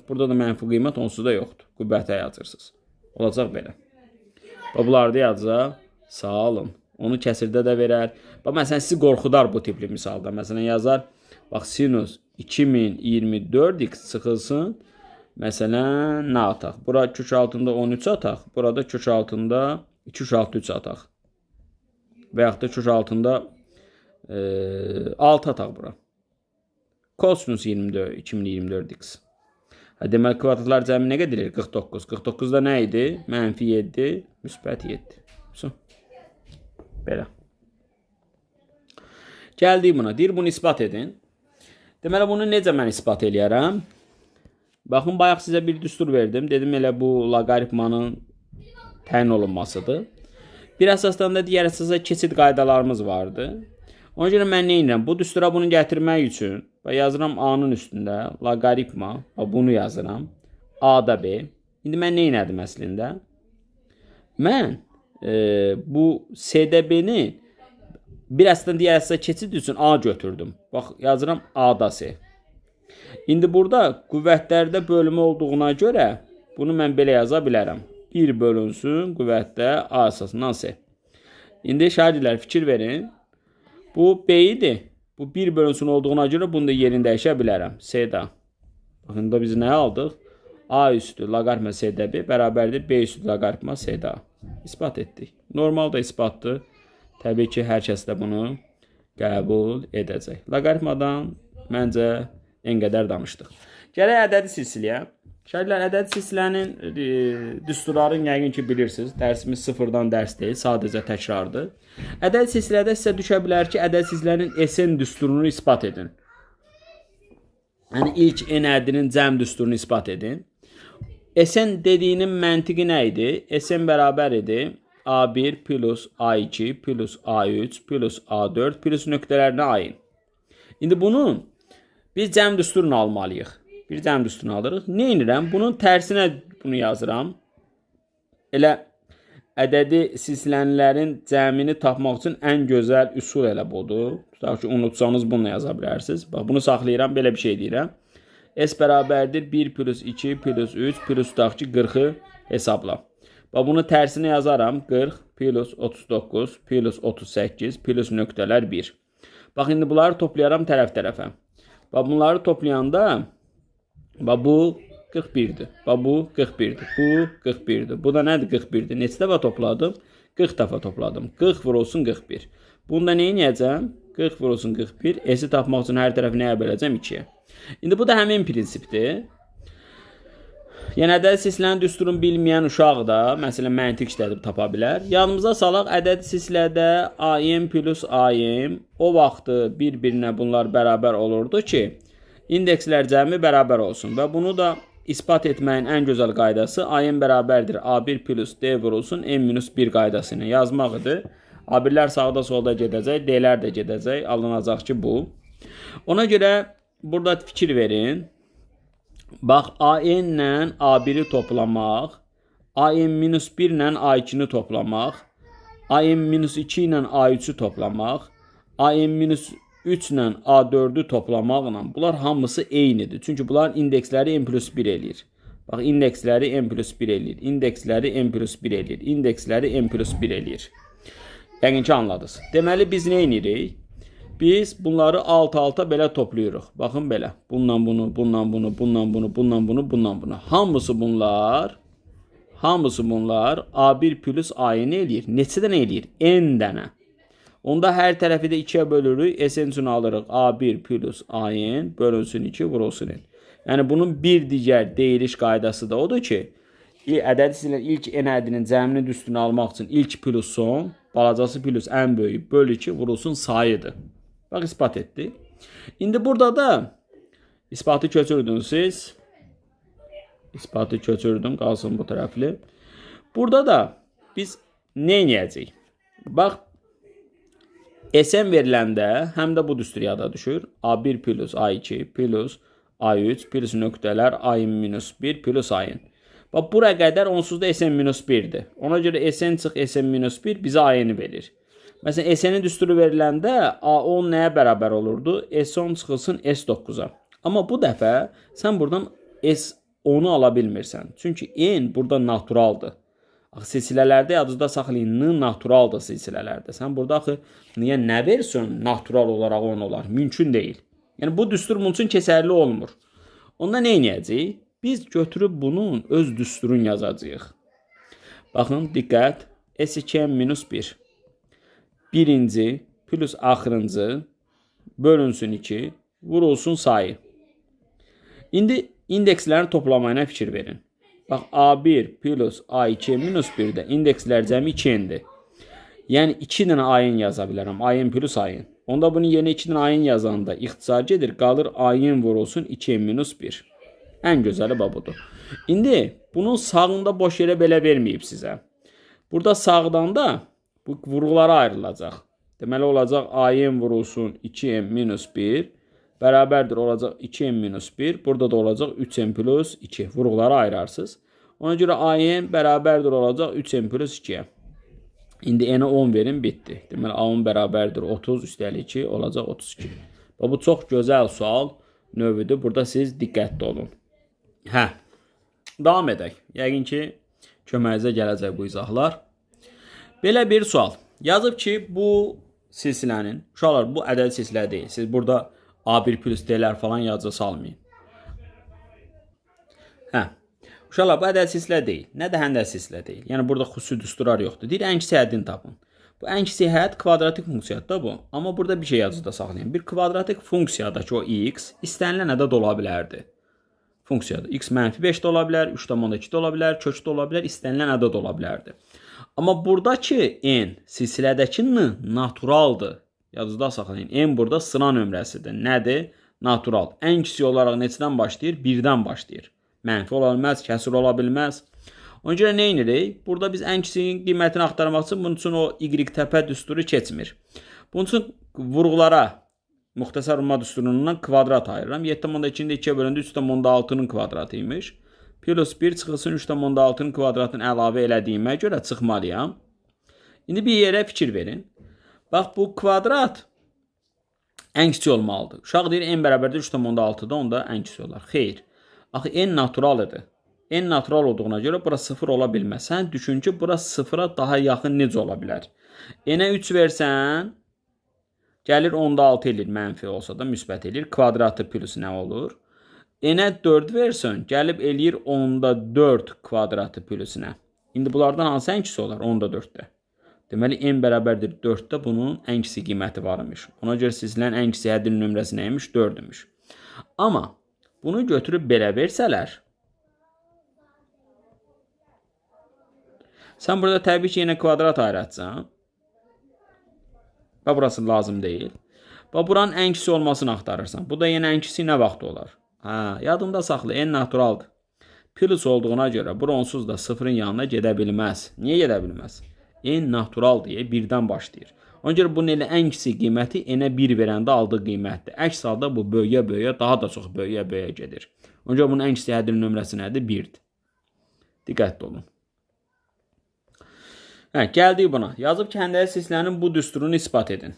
Burada da mənfi qiymət onsuz da yoxdur. Qübbətə yazırsınız. Olacaq belə. Bunları da yazacaq. Sağ olun. Onu kəsirdə də verər. Bax, məsələn, sizi qorxudar bu tipli misalda. Məsələn, yazar. Bax, sinus 2024x çıxılsın. Məsələn, nə ataq? Bura kök altında 13 ataq. Burada kök altında 263 ataq. Və yaxud da kök altında 6 ataq bura. Kosinus 2024x. Demək, kvadratlar cəmi nə qədərir? 49. 49-da nə idi? Mənfi 7, müsbət 7. Belə. Gəldik buna. Deyir, bunu ispat edin. Deməli, bunu necə mən ispat eləyərəm? Baxın, bayaq sizə bir düstur verdim. Dedim, elə bu loqaritmanın təyin olunmasıdır. Bir əsasdan da digər əsasa keçid qaydalarımız vardı. Ona görə mən nə edirəm? Bu düstura bunu gətirmək üçün yazıram A-nın üstündə loqaritma. Bunu yazıram. A-da B. İndi mən nə edirəm əslində? Mən bu C-də B-ni bir əsasdan digər əsasa keçid üçün A götürdüm. Bax, yazıram A-da C. İndi burada qüvvətlərdə bölümü olduğuna görə bunu mən belə yaza bilərəm. 1 bölünsün qüvvətdə A əsasından C. İndi şagirdlər fikir verin. Bu B idi. Bu 1 bölünsün olduğuna görə bunu da yerini dəyişə bilərəm. C-da. Baxın da biz nə aldıq? A üstü loqaritma C-də B bərabərdir B üstü loqaritma C-da. İspat etdik. Normal da isbatdır. Təbii ki, hər kəs də bunu qəbul edəcək. Loqaritmadan məncə en qədər danışdıq. Gələk ədədi silsiləyə. Şagirdlər, ədədi silsilənin düsturlarını yəqin ki bilirsiniz. Dərsimiz sıfırdan dərs deyil, sadəcə təkrardır. Ədədi silsilədə sizə düşə bilər ki, ədədi silsilənin SN düsturunu ispat edin. Yəni ilk n ədədinin cəm düsturunu ispat edin. SN dediyinin məntiqi nə idi? SN bərabər idi A1 plus A2 plus A3 plus A4 plus nöqtələrinə ayın. İndi bunun biz cəm düsturunu almalıyıq. Bir cəm düsturunu alırıq. Nə edirəm? Bunun tərsinə bunu yazıram. Elə ədədi silsilələrin cəmini tapmaq üçün ən gözəl üsul elə budur. Tutaq ki, unutsanız bunu yaza bilərsiniz. Bax, bunu saxlayıram, belə bir şey deyirəm. S bərabərdir 1 plus 2 plus 3 plus tutaq ki, 40-ı hesabla. Bax, bunu tərsinə yazaram. 40 plus 39 plus 38 plus nöqtələr 1. Bax, indi bunları toplayaram tərəf-tərəfə. Bax, bunları toplayanda bax, bu 41'dir. Bax, bu 41'dir. Bu 41'dir. Bu da nədir 41'dir? Neçə dəfə topladım? 40 dəfə topladım. 40 vurulsun 41. Bunda nə edəcəm? 40 vurulsun 41. S-i tapmaq üçün hər tərəfi nəyə böləcəm? 2-yə. İndi bu da həmin prinsipdir. Yəni, ədədi silsilənin düsturunu bilməyən uşaq da, məsələn, məntiq işlədib tapa bilər. Yanımıza salaq, ədədi silsilədə AM plus AM o vaxtı bir-birinə bunlar bərabər olurdu ki, indekslər cəmi bərabər olsun. Və bunu da ispat etməyin ən gözəl qaydası AM bərabərdir A1 plus D vurulsun M minus 1 qaydası ilə yazmaq idi. A1'lər sağda solda gedəcək, D'lər də gedəcək, alınacaq ki bu. Ona görə burada fikir verin. Bax, AN ilə A1'i toplamaq, AM minus 1 ilə A2'ni toplamaq, AM minus 2 ilə A3'ü toplamaq, AM minus 3 ilə A4'ü toplamaqla bunlar hamısı eynidir. Çünki bunların indeksləri M plus 1 eləyir. Bax, indeksləri M plus 1 eləyir, indeksləri M plus 1 eləyir, indeksləri M plus 1 eləyir. Yəqin ki, anladınız. Deməli, biz nə edirik? Biz bunları alt-alta belə toplayırıq. Baxın belə. Bundan bunu, bundan bunu, bundan bunu, bundan bunu, bundan bunu. Hamısı bunlar A1 plus A-yı nə eləyir? Neçədən eləyir? N dənə. Onda hər tərəfi də 2'yə bölürük. SN üçün alırıq. A1 plus A-yin bölünsün 2 vurulsun N. Yəni bunun bir digər deyiliş qaydası da odur ki, ədədi silsilənin ilk n ədədinin cəminin düsturunu almaq üçün ilk plus son, balacası plus ən böyük bölü 2 vurulsun sayıdır. Bax, ispat etdik. İndi burada da İspatı köçürdünüz siz. İspatı köçürdüm, qalsın bu tərəfli. Burada da biz nə edəcəyik? Bax, Sn veriləndə həm də bu düstur yada düşür. A1 plus A2 plus A3 plus nöqtələr A-1 plus A-in. Bax, bura qədər onsuz da Sn-1'dir. Ona görə Sn çıx Sn-1 bizə A-ni verir. Məsələn, Sn-in düsturu veriləndə A10 nəyə bərabər olurdu? S10 çıxılsın S9-a. Amma bu dəfə sən buradan S10'u ala bilmirsən. Çünki n burada naturaldır. Silsilələrdə yadınızda saxlayın, n naturaldır silsilələrdə. Sən burada axı niyə nə versən natural olaraq 10 olar? Mümkün deyil. Yəni bu düstur bunun üçün keçərli olmur. Onda nə edəcəyik? Biz götürüb bunun öz düsturun yazacağıq. Baxın, diqqət. S2-1 birinci plus axırıncı bölünsün 2 vurulsun sayı. İndi indekslərin toplamayına fikir verin. Bax, A1 plus A2-1'də indekslər cəmi 2-dir. Yəni 2 dənə A-in yaza bilərəm. A-in plus A-in. Onda bunu yeni 2 dənə A-in yazanda ixtisar gedir. Qalır A-in vurulsun 2-1. Ən gözəli budur. İndi bunun sağında boş yerə belə verməyib sizə. Burada sağdan da bu vurğulara ayrılacaq. Deməli olacaq A-in vurulsun 2-1 bərabərdir olacaq 2n-1. Burada da olacaq 3n plus 2. Vurğuları ayırarsınız. Ona görə A-n bərabərdir olacaq 3n plus 2'ye. İndi n-ə 10 verin, bitdi. Deməli A10 bərabərdir 30 üstəlik 2 olacaq 32. Bu çox gözəl sual növüdür. Burada siz diqqətli olun. Davam edək. Yəqin ki, köməyinizə gələcək bu izahlar. Belə bir sual. Yazıb ki, bu silsilənin, uşaqlar, bu ədəd silsilə deyil. Siz burada A1 plus D'lər falan yazıca salmayın. Uşaqlar, bu ədəd silsilə deyil. Nə də həndəd silsilə deyil. Yəni burada xüsusi düsturlar yoxdur. Deyir, ən kiçik həddini tapın. Bu ən kiçik hədd kvadratik funksiyadır da bu. Amma burada bir şey yazıda saxlayın. Bir kvadratik funksiyadakı o x istənilən ədəd ola bilərdi. Funksiyada x -5 də ola bilər, 3,2 də ola bilər, kökdə ola bilər, istənilən ədəd ola bilərdi. Amma buradakı n silsilədəki n naturaldır. Yadınızda saxlayın. N burada sıra nömrəsidir. Nədir? Natural. Ən kiçik olaraq neçədən başlayır? 1-dən başlayır. Mənfi ola bilməz, kəsir ola bilməz. Ona görə nə edirik? Burada biz ən kiçiyin qiymətini axtarmaq üçün bunun üçün o y təpə düsturu keçmir. Bunun üçün vurğulara müxtəsər vurma düsturundan kvadrat ayırıram. 7,2-də 2-yə bölündü 3,6-nın kvadratı imiş. Plus 1 çıxılsın 3,6-nın kvadratını əlavə elədiyimə görə çıxmalıyam. İndi bir yerə fikir verin. Bax, bu kvadrat ən kiçik olmalıdır. Uşaq deyir, n bərabərdir 3,6-da, onda ən kiçik olar. Xeyr. Axı, n naturaldır. N natural olduğuna görə bura 0 ola bilməz. Sən düşün ki, bura 0-a daha yaxın necə ola bilər? N-ə 3 versən, gəlir 10-da 6 edir, mənfi olsa da müsbət edir. Kvadratı plus nə olur? N-ə 4 versən, gəlib eləyir 10-da 4 kvadratı plus nə? İndi bunlardan hansı ən kiçik olar? 10-da 4-də. Deməli, n bərabərdir 4-də bunun ən kiçik qiyməti var imiş. Ona görə silsilənin ən kiçik həddin nömrəsi nə imiş? 4 imiş. Amma bunu götürüb belə versələr, sən burada təbii ki, yenə kvadrat ayıracaqsan. Və burası lazım deyil. Və buranın ən kiçik olmasını axtarırsan. Bu da yenə ən kiçik nə vaxt olar? Yadımda saxla, n naturaldır. Plus olduğuna görə bura onsuz da 0-ın yanına gedə bilməz. Niyə gedə bilməz? N natural deyə 1-dən başlayır. Ona görə bunun elə ən kiçik qiyməti n-ə 1 verəndə aldığı qiymətdir. Əks halda bu böyüyə-böyüyə, daha da çox böyüyə-böyüyə gedir. Ona görə bunun ən kiçik həddin nömrəsi nədir? 1-dir. Diqqətli olun. Gəldik buna. Yazıb ki, həndəd silsilənin bu düsturunu ispat edin.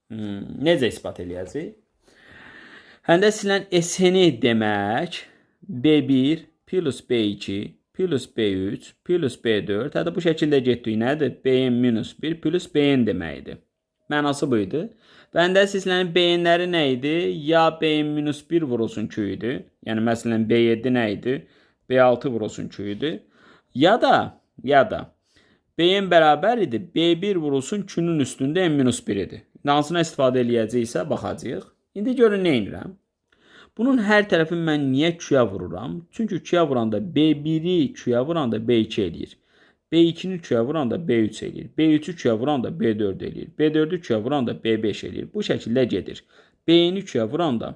Necə ispat eləyəcək? Həndəd silsilənin S-ni demək B1 plus B2 plus B3 plus B4. Hətta bu şəkildə getdik. Nədir? Bn-1 plus Bn deməkdir. Mənası bu idi. Və həndəd silsilənin Bnləri nə idi? Ya Bn-1 vurulsun Q idi. Yəni, məsələn, B7 nə idi? B6 vurulsun Q idi. Ya da Bn bərabər idi. B1 vurulsun Q-nun üstündə n-1 idi. Hansına istifadə eləyəcəksə baxacağıq. İndi görün nə edirəm? Bunun hər tərəfini mən niyə Q-yə vururam? Çünki Q-yə vuranda B1-i Q-yə vuranda B2 eləyir. B2-ni Q-yə vuranda B3 eləyir. B3-ü Q-yə vuranda B4 eləyir. B4-ü Q-yə vuranda B5 eləyir. Bu şəkildə gedir. B-ni Q-yə vuranda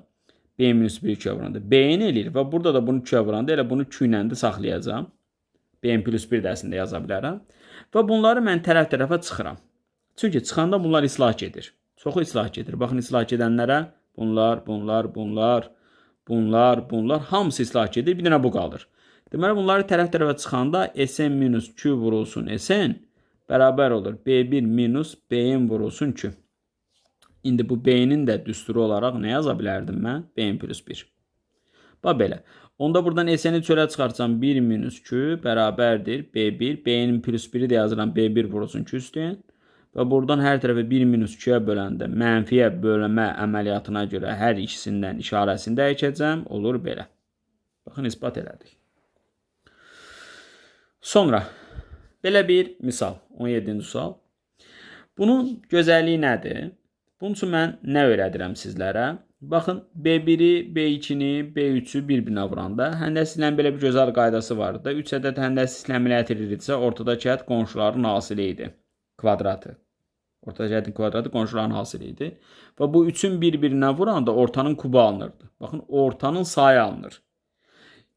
B minus 1 2-yə vuranda. B-yə nə eləyir? Və burada da bunu 2-yə vuranda elə bunu 2 ilə də saxlayacağam. B plus 1 dəsində yaza bilərəm. Və bunları mən tərəf-tərəfə çıxıram. Çünki çıxanda bunlar islah gedir. Çoxu islah gedir. Baxın, islah gedənlərə bunlar hamısı islah gedir. Bir dənə bu qalır. Deməli, bunları tərəf-tərəfə çıxanda Sn minus 2 vurulsun Sn bərabər olur. B1 minus Bn vurulsun 2. İndi bu B'nin də düsturu olaraq nə yaza bilərdim mən? Bn plus 1. Bax belə. Onda buradan Sn'i çölə çıxarsam 1 minus 2 bərabərdir B1. B'nin plus 1'i də yazıram. B1 vurulsun 2 üstün. Və buradan hər tərəfə 1 minus 2'yə böləndə mənfiyə bölmə əməliyyatına görə hər ikisindən işarəsini dəyişəcəm. Olur belə. Baxın, isbat elədik. Sonra belə bir misal. 17-ci sual. Bunun gözəlliyi nədir? Bunun üçün mən nə öyrədirəm sizlərə? Baxın, B1-i, B2-ni, B3-ü bir-birinə vuranda həndəs sisteminin belə bir gözəl qaydası var da. 3 ədəd həndəs sistemini itirilirsə, ortadakı ət qonşuların hasili idi. Kvadratı. Ortadakı ədin kvadratı qonşuların hasili idi. Və bu 3-ün bir-birinə vuranda ortanın kubu alınırdı. Baxın, ortanın sayı alınır.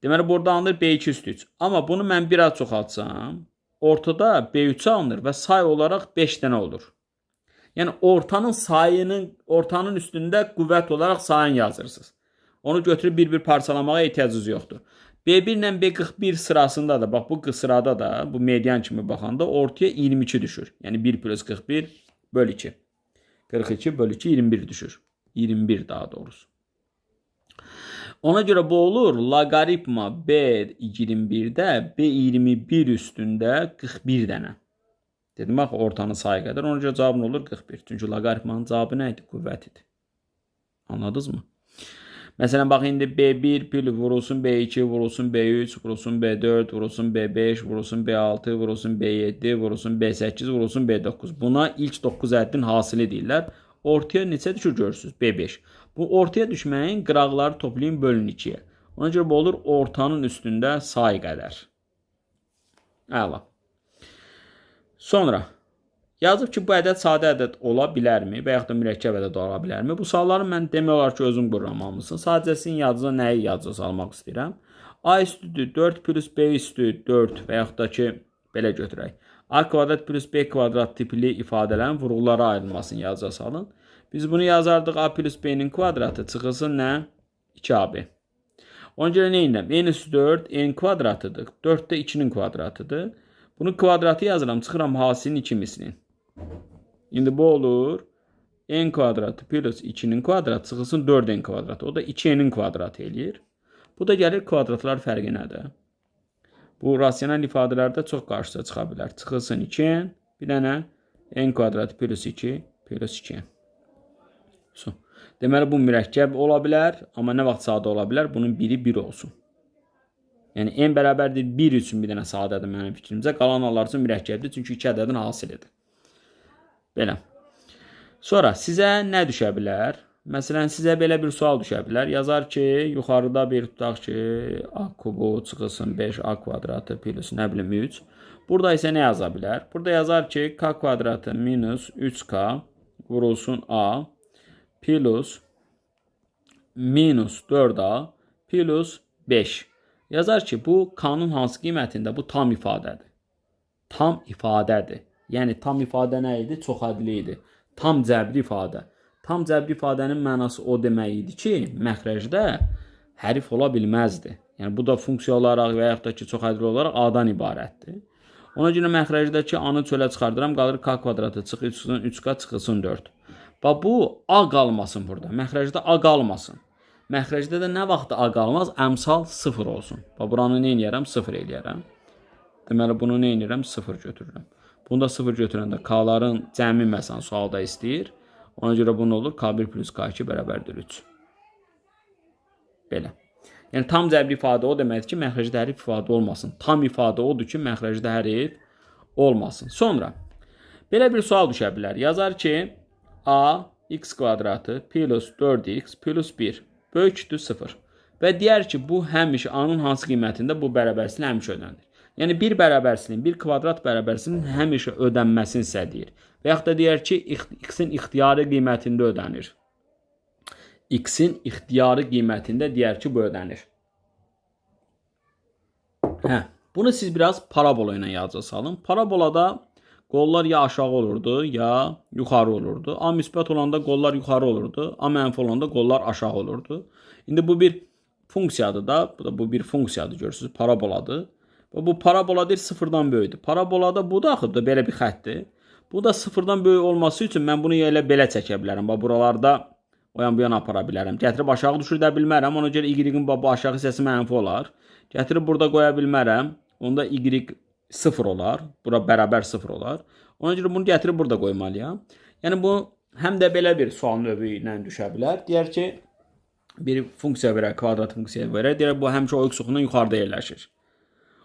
Deməli, burada alınır B2 üstü 3. Amma bunu mən biraz çoxaltsam, ortada B3 alınır və say olaraq 5 dənə olur. Yəni ortanın üstündə qüvvət olaraq sayın yazırsınız. Onu götürüb bir-bir parçalamağa ehtiyacınız yoxdur. B1 ilə B41 sırasında da, bax bu sırada da, bu median kimi baxanda ortaya 22 düşür. Yəni 1 plus 41 bölü 2. 42 bölü 2 21 düşür. 21 daha doğrusu. Ona görə bu olur, logaritma B21-də B21 üstündə 41 dənə. Dedim, bax, ortanın sayı qədər. Ona görə cavabın olur 41. Çünki logaritmanın cavabı nə idi? Qüvvət idi. Anladınız mı? Məsələn, bax, indi B1 pil vurulsun B2, vurulsun B3, vurulsun B4, vurulsun B5, vurulsun B6, vurulsun B7, vurulsun B8, vurulsun B9. Buna ilk 9 ədədin hasili deyirlər. Ortaya neçə düşür görürsünüz? B5. Bu ortaya düşməyin qıraqları toplayın, bölün 2-yə. Ona görə bu olur ortanın üstündə say qədər. Əla. Sonra yazıb ki, bu ədəd sadə ədəd ola bilərmi və yaxud da mürəkkəb ədəd ola bilərmi? Bu sualları mən demək olar ki, özüm qururam hamısını. Sadəcə sizin yadınıza nəyi yadınıza salmaq istəyirəm? A üstüdür 4 plus B üstü 4 və yaxud da ki, belə götürək. A kvadrat plus B kvadrat tipli ifadələrin vurğulara ayrılmasını yadınıza salın. Biz bunu yazardıq. A plus B'nin kvadratı çıxılsın nə? 2AB. Ona görə nə edirəm? N üstü 4 N kvadratıdır. 4 də 2'nin kvadratıdır. Bunun kvadratı yazıram. Çıxıram hasilin 2 mislini. İndi bu olur. N kvadratı plus 2'nin kvadratı çıxılsın 4N kvadratı. O da 2N'in kvadratı eləyir. Bu da gəlir kvadratlar fərqi nədir? Bu rasional ifadələrdə çox qarşıya çıxa bilər. Çıxılsın 2N, bir dənə N kvadratı plus 2 plus 2N. Deməli, bu mürəkkəb ola bilər. Amma nə vaxt sadə ola bilər? Bunun biri 1 olsun. Yəni, n bərabərdir 1 üçün bir dənə sadədir mənim fikrimcə. Qalan hallar üçün mürəkkəbdir. Çünki 2 ədədin hasilidir. Belə. Sonra sizə nə düşə bilər? Məsələn, sizə belə bir sual düşə bilər. Yazar ki, yuxarıda bir tutaq ki, A kubu çıxılsın 5A kvadratı plus nə bilim 3. Burada isə nə yaza bilər? Burada yazar ki, K kvadratı minus 3K vurulsun A plus minus 4A plus 5. Yazar ki, bu K'nın hansı qiymətində? Bu tam ifadədir. Tam ifadədir. Yəni, tam ifadə nə idi? Çox ədli idi. Tam cəbri ifadə. Tam cəbri ifadənin mənası o demək idi ki, məxrəcdə hərf ola bilməzdi. Yəni, bu da funksiya olaraq və yaxud da ki, çox ədli olaraq A-dan ibarətdir. Ona görə məxrəcdəki A-nı çölə çıxardıram, qalır K kvadratı çıxılsın 3K çıxılsın 4. Bax, bu A qalmasın burada. Məxrəcdə A qalmasın. Məxrəcdə də nə vaxt A qalmaz? Əmsal 0 olsun. Bax, buranı nə eləyərəm? 0 eləyərəm. Deməli, bunu nə eləyərəm? 0 götürürəm. Bunu da 0 götürəndə K'ların cəmi məsələn sualda istəyir. Ona görə bu nə olur? K1 plus K2 bərabərdir 3. Belə. Yəni, tam cəbri ifadə o deməkdir ki, məxrəcdə hərf ifadə olmasın. Tam ifadə odur ki, məxrəcdə hərf olmasın. Sonra, belə bir sual düşə bilər. Yazar ki, A x kvadratı plus 4x plus 1 böyükdür 0. Və deyər ki, bu həmişə A-nın hansı qiymətində bu bərabərsinin həmişə ödənir. Yəni, bir bərabərsinin, bir kvadrat bərabərsinin həmişə ödənməsini istəyir. Və yaxud da deyər ki, x-in ixtiyari qiymətində ödənir. X-in ixtiyari qiymətində deyər ki, bu ödənir. Bunu siz biraz parabola ilə yazıca salın. Parabolada qollar ya aşağı olurdu, ya yuxarı olurdu. A müsbət olanda qollar yuxarı olurdu, A mənfi olanda qollar aşağı olurdu. İndi bu bir funksiyadır da, bu bir funksiyadır görürsünüz, paraboladır. Və bu parabola deyir sıfırdan böyükdür. Parabolada bu da axı da belə bir xəttdir. Bu da sıfırdan böyük olması üçün mən bunu elə belə çəkə bilərəm. Bax buralarda o yan bu yana apara bilərəm. Gətirib aşağı düşürdə bilmərəm. Ona görə y-in bu aşağı hissəsi mənfi olar. Gətirib burada qoya bilmərəm. Onda y 0 olar. Bura bərabər 0 olar. Ona görə bunu gətirib burada qoymalıyam. Yəni bu həm də belə bir sual növü ilə düşə bilər. Deyər ki, bir funksiya verər, kvadrat funksiya verər. Deyər bu həmişə o x oxundan yuxarıda yerləşir.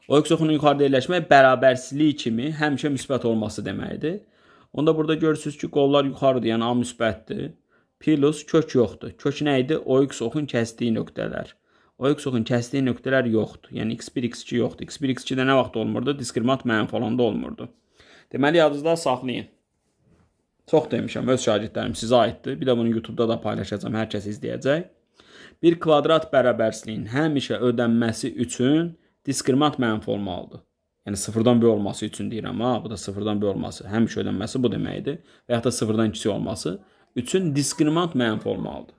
O x oxundan yuxarıda yerləşmək bərabərsizlik kimi həmişə müsbət olması deməkdir. Onda burada görürsünüz ki, qollar yuxarıdır, yəni A müsbətdir. Plus kök yoxdur. Kök nə idi? O x oxun kəsdiyi nöqtələr. O x oxun kəsdiyi nöqtələr yoxdur. Yəni x1, x2 yoxdur. x1, x2-də nə vaxt olmurdu? Diskriminant mənfi olanda olmurdu. Deməli, yadınızda saxlayın. Çox demişəm, öz şagirdlərim sizə aiddir. Bir də bunu YouTube-da da paylaşacağım, hər kəs izləyəcək. Bir kvadrat bərabərsizliyin həmişə ödənməsi üçün diskriminant mənfi olmalıdır. Yəni sıfırdan böyük olması üçün deyirəm, bu da sıfırdan böyük olması, həmişə ödənməsi bu deməkdir. Və yaxud da sıfırdan kiçik olması üçün diskriminant mənfi olmalıdır.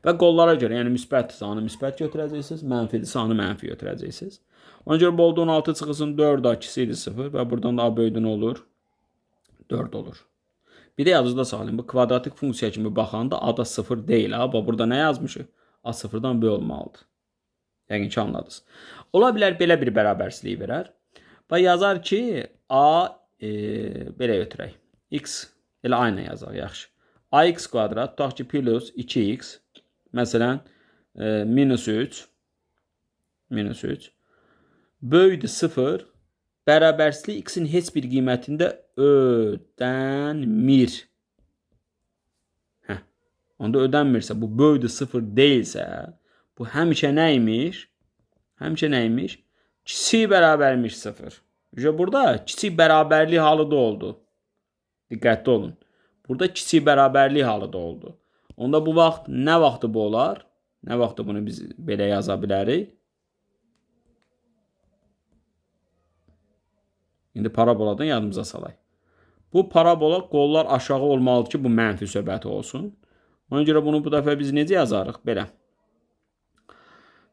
Və qollara görə, yəni müsbət sanı müsbət götürəcəksiniz, mənfi sanı mənfi götürəcəksiniz. Ona görə bu oldu 16 çıxılsın 4 A kiçikdir 0 və buradan da A böyüdür nə olur? 4 olur. Bir də yadınızda saxlayın, bu kvadratik funksiya kimi baxanda A da 0 deyil. Burada nə yazmışıq? A sıfırdan böyük olmalıdır. Yəqin ki, anladınız. Ola bilər belə bir bərabərsizlik verər. Və yazar ki, A belə götürək. X elə aynı yazaq, yaxşı. AX kvadrat, tutaq ki, plus 2x, məsələn, minus 3, böyüdür 0, bərabərsizlik x-in heç bir qiymətində ödənmir. Onda ödənmirsə, bu böyüdür 0 deyilsə, bu həmişə nəymiş? Həmişə nəymiş? Kiçik bərabərmiş 0. Burada kiçik bərabərlik halı da oldu. Diqqətli olun. Burada kiçik bərabərlik halı da oldu. Onda bu vaxt nə vaxtı bu olar? Nə vaxtı bunu biz belə yaza bilərik? İndi paraboladan yadımıza salaq. Bu parabola qollar aşağı olmalıdır ki, bu mənfi söhbəti olsun. Ona görə bunu bu dəfə biz necə yazarıq? Belə.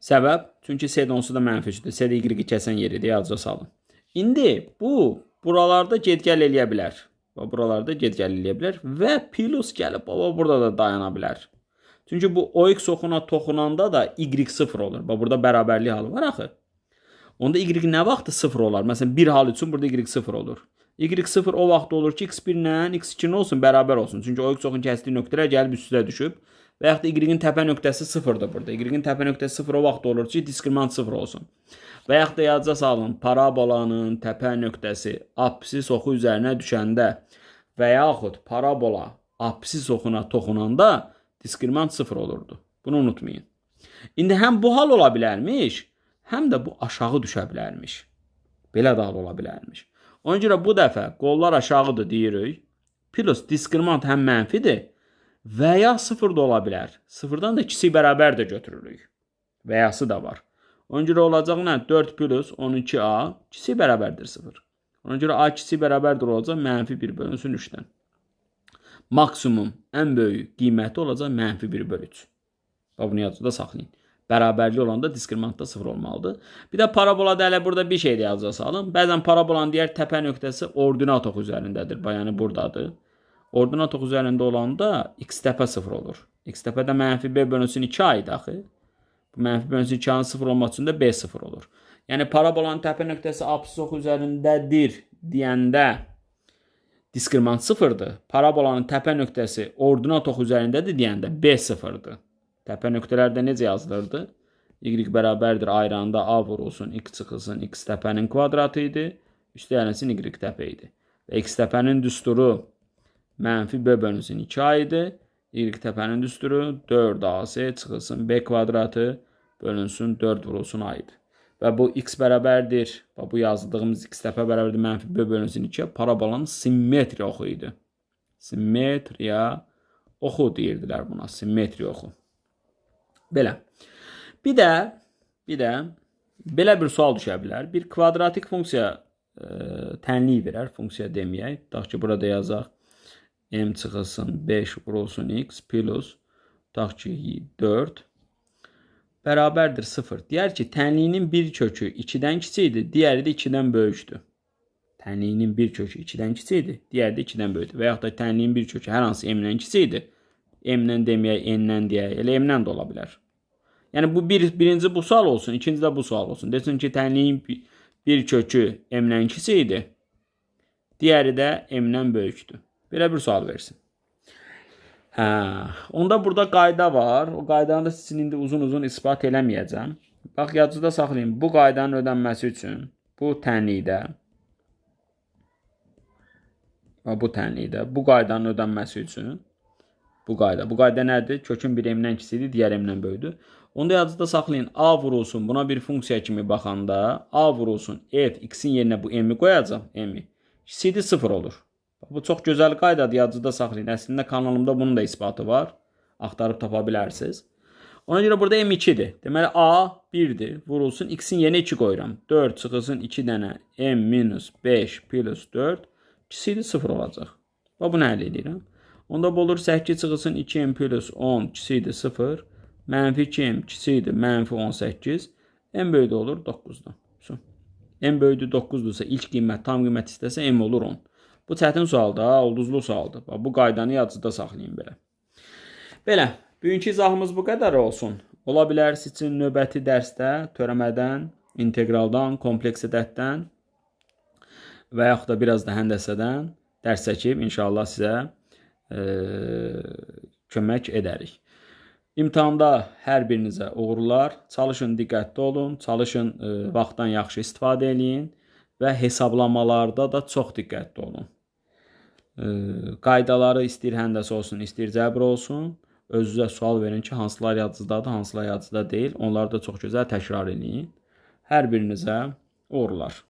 Səbəb, çünki S onsuz da mənfidir. S də y kəsən yeridir, yadınıza salın. İndi bu buralarda get-gəl eləyə bilər. Buralarda get-gəl eləyə bilər və plus gəlib burada da dayana bilər. Çünki bu OX oxuna toxunanda da Y0 olur. Burada bərabərlik halı var axı. Onda Y nə vaxtı 0 olar? Məsələn, bir hal üçün burada Y0 olur. Y0 o vaxt olur ki, X1 ilə X2 olsun, bərabər olsun. Çünki OX oxun kəsdiyi nöqtələr gəlib üstüdə düşüb. Və yaxud da Y-in təpə nöqtəsi 0-dır burada. Y-in təpə nöqtəsi 0 o vaxt olur ki, diskriminant 0 olsun. Və yaxud da yadınıza salın, parabolanın təpə nöqtəsi apsis oxu üzərinə düşəndə və yaxud parabola apsis oxuna toxunanda diskriminant 0 olurdu. Bunu unutmayın. İndi həm bu hal ola bilərmiş, həm də bu aşağı düşə bilərmiş. Belə də hal ola bilərmiş. Ona görə bu dəfə qollar aşağıdır deyirik. Plus diskriminant həm mənfidir və ya 0 da ola bilər. 0-dan da kiçik bərabər də götürürük. Və yası da var. Ona görə olacaq nə? 4 plus 12A kiçik bərabərdir 0. Ona görə A kiçik bərabərdir olacaq mənfi 1 bölünsün 3-dən. Maksimum ən böyük qiyməti olacaq mənfi 1 bölü 3. Bunu yadınızda saxlayın. Bərabərlik olanda diskriminantda 0 olmalıdır. Bir də parabolada hələ burada bir şey də yadınıza salın. Bəzən parabolanın digər təpə nöqtəsi ordinat oxu üzərindədir. Yəni buradadır. Ordinat oxu üzərində olanda x təpə 0 olur. X təpədə mənfi b bölünsün 2 aydı axı. Bu mənfi bölünsün 2-nın 0 olması üçün də b 0 olur. Yəni parabolanın təpə nöqtəsi apsis oxu üzərindədir deyəndə diskriminant 0-dır. Parabolanın təpə nöqtəsi ordinat oxu üzərindədir deyəndə b 0-dır. Təpə nöqtələrdə necə yazılırdı? Y bərabərdir ayranda A vurulsun, x çıxılsın, x təpənin kvadratı idi. Üstə gəlsin y təpə idi. Və x təpənin düsturu mənfi b bölünsün 2a idi. Y təpənin düsturu 4ac çıxılsın b kvadratı bölünsün 4 vurulsun a idi. Və bu x bərabərdir. Bu yazdığımız x təpə bərabərdir mənfi b bölünsün 2a. Parabolanın simmetriya oxu idi. Simmetriya oxu deyirdilər buna. Simmetriya oxu. Belə. Bir də belə bir sual düşə bilər. Bir kvadratik funksiya tənlik verər, funksiya deməyək. Tutaq ki, burada yazaq m çıxılsın 5 vurulsun x plus tutaq ki 4 bərabərdir 0. Deyər ki, tənliyinin bir kökü 2-dən kiçikdir, digəri də 2-dən böyükdür. Tənliyinin bir kökü 2-dən kiçikdir, digəri də 2-dən böyükdür. Və yaxud da tənliyin bir kökü hər hansı m-dən kiçikdir. M-dən deməyək, n-dən deyək, elə m-dən də ola bilər. Yəni bu birinci bu sual olsun, ikinci də bu sual olsun. Desin ki, tənliyin bir kökü m-dən kiçikdir, digəri də m-dən böyükdür. Belə bir sual versin. Onda burada qayda var. O qaydanı da sizin indi uzun-uzun ispat eləməyəcəm. Bax, yadınızda saxlayın. Bu qaydanın ödənməsi üçün bu tənlikdə bu qaydanın ödənməsi üçün bu qayda nədir? Kökün bir m-dən kiçikdir, digər m-dən böyükdür. Onda yadınızda saxlayın. A vurulsun. Buna bir funksiya kimi baxanda A vurulsun. F x-in yerinə bu m-i qoyacaq. M-i. Kiçikdir 0 olur. Bu çox gözəl qaydadır. Yadınızda saxlayın. Əslində kanalımda bunun da isbatı var. Axtarıb tapa bilərsiniz. Ona görə burada m2-dir. Deməli A 1-dir. Vurulsun. X-in yerinə 2 qoyuram. 4 çıxılsın 2 dənə m minus 5 plus 4 kiçikdir 0 olacaq. Və bunu həll edirəm. Onda bu olur 8 çıxılsın 2m plus 10 kiçikdir 0. Mənfi 2m kiçikdir mənfi 18. M böyüdü olur 9-dan. M böyüdü 9-dursa ilk qiymət tam qiymət istəsə m olur 10. Bu çətin sualdır, ulduzlu sualdır. Bu qaydanı yadınızda saxlayın belə. Belə, bugünkü izahımız bu qədər olsun. Ola bilər siz üçün növbəti dərsdə törəmədən, inteqraldan, kompleks ədəddən və yaxud da biraz da həndəsədən dərs çəkib inşallah sizə kömək edərik. İmtahanda hər birinizə uğurlar, çalışın diqqətli olun, çalışın vaxtdan yaxşı istifadə edin və hesablamalarda da çox diqqətli olun. Qaydaları istəyir həndəsə olsun, istəyir cəbr olsun, özünüzə sual verin ki, hansılar yadınızdadır, hansılar yadınızda deyil, onları da çox gözəl təkrar edin. Hər birinizə uğurlar.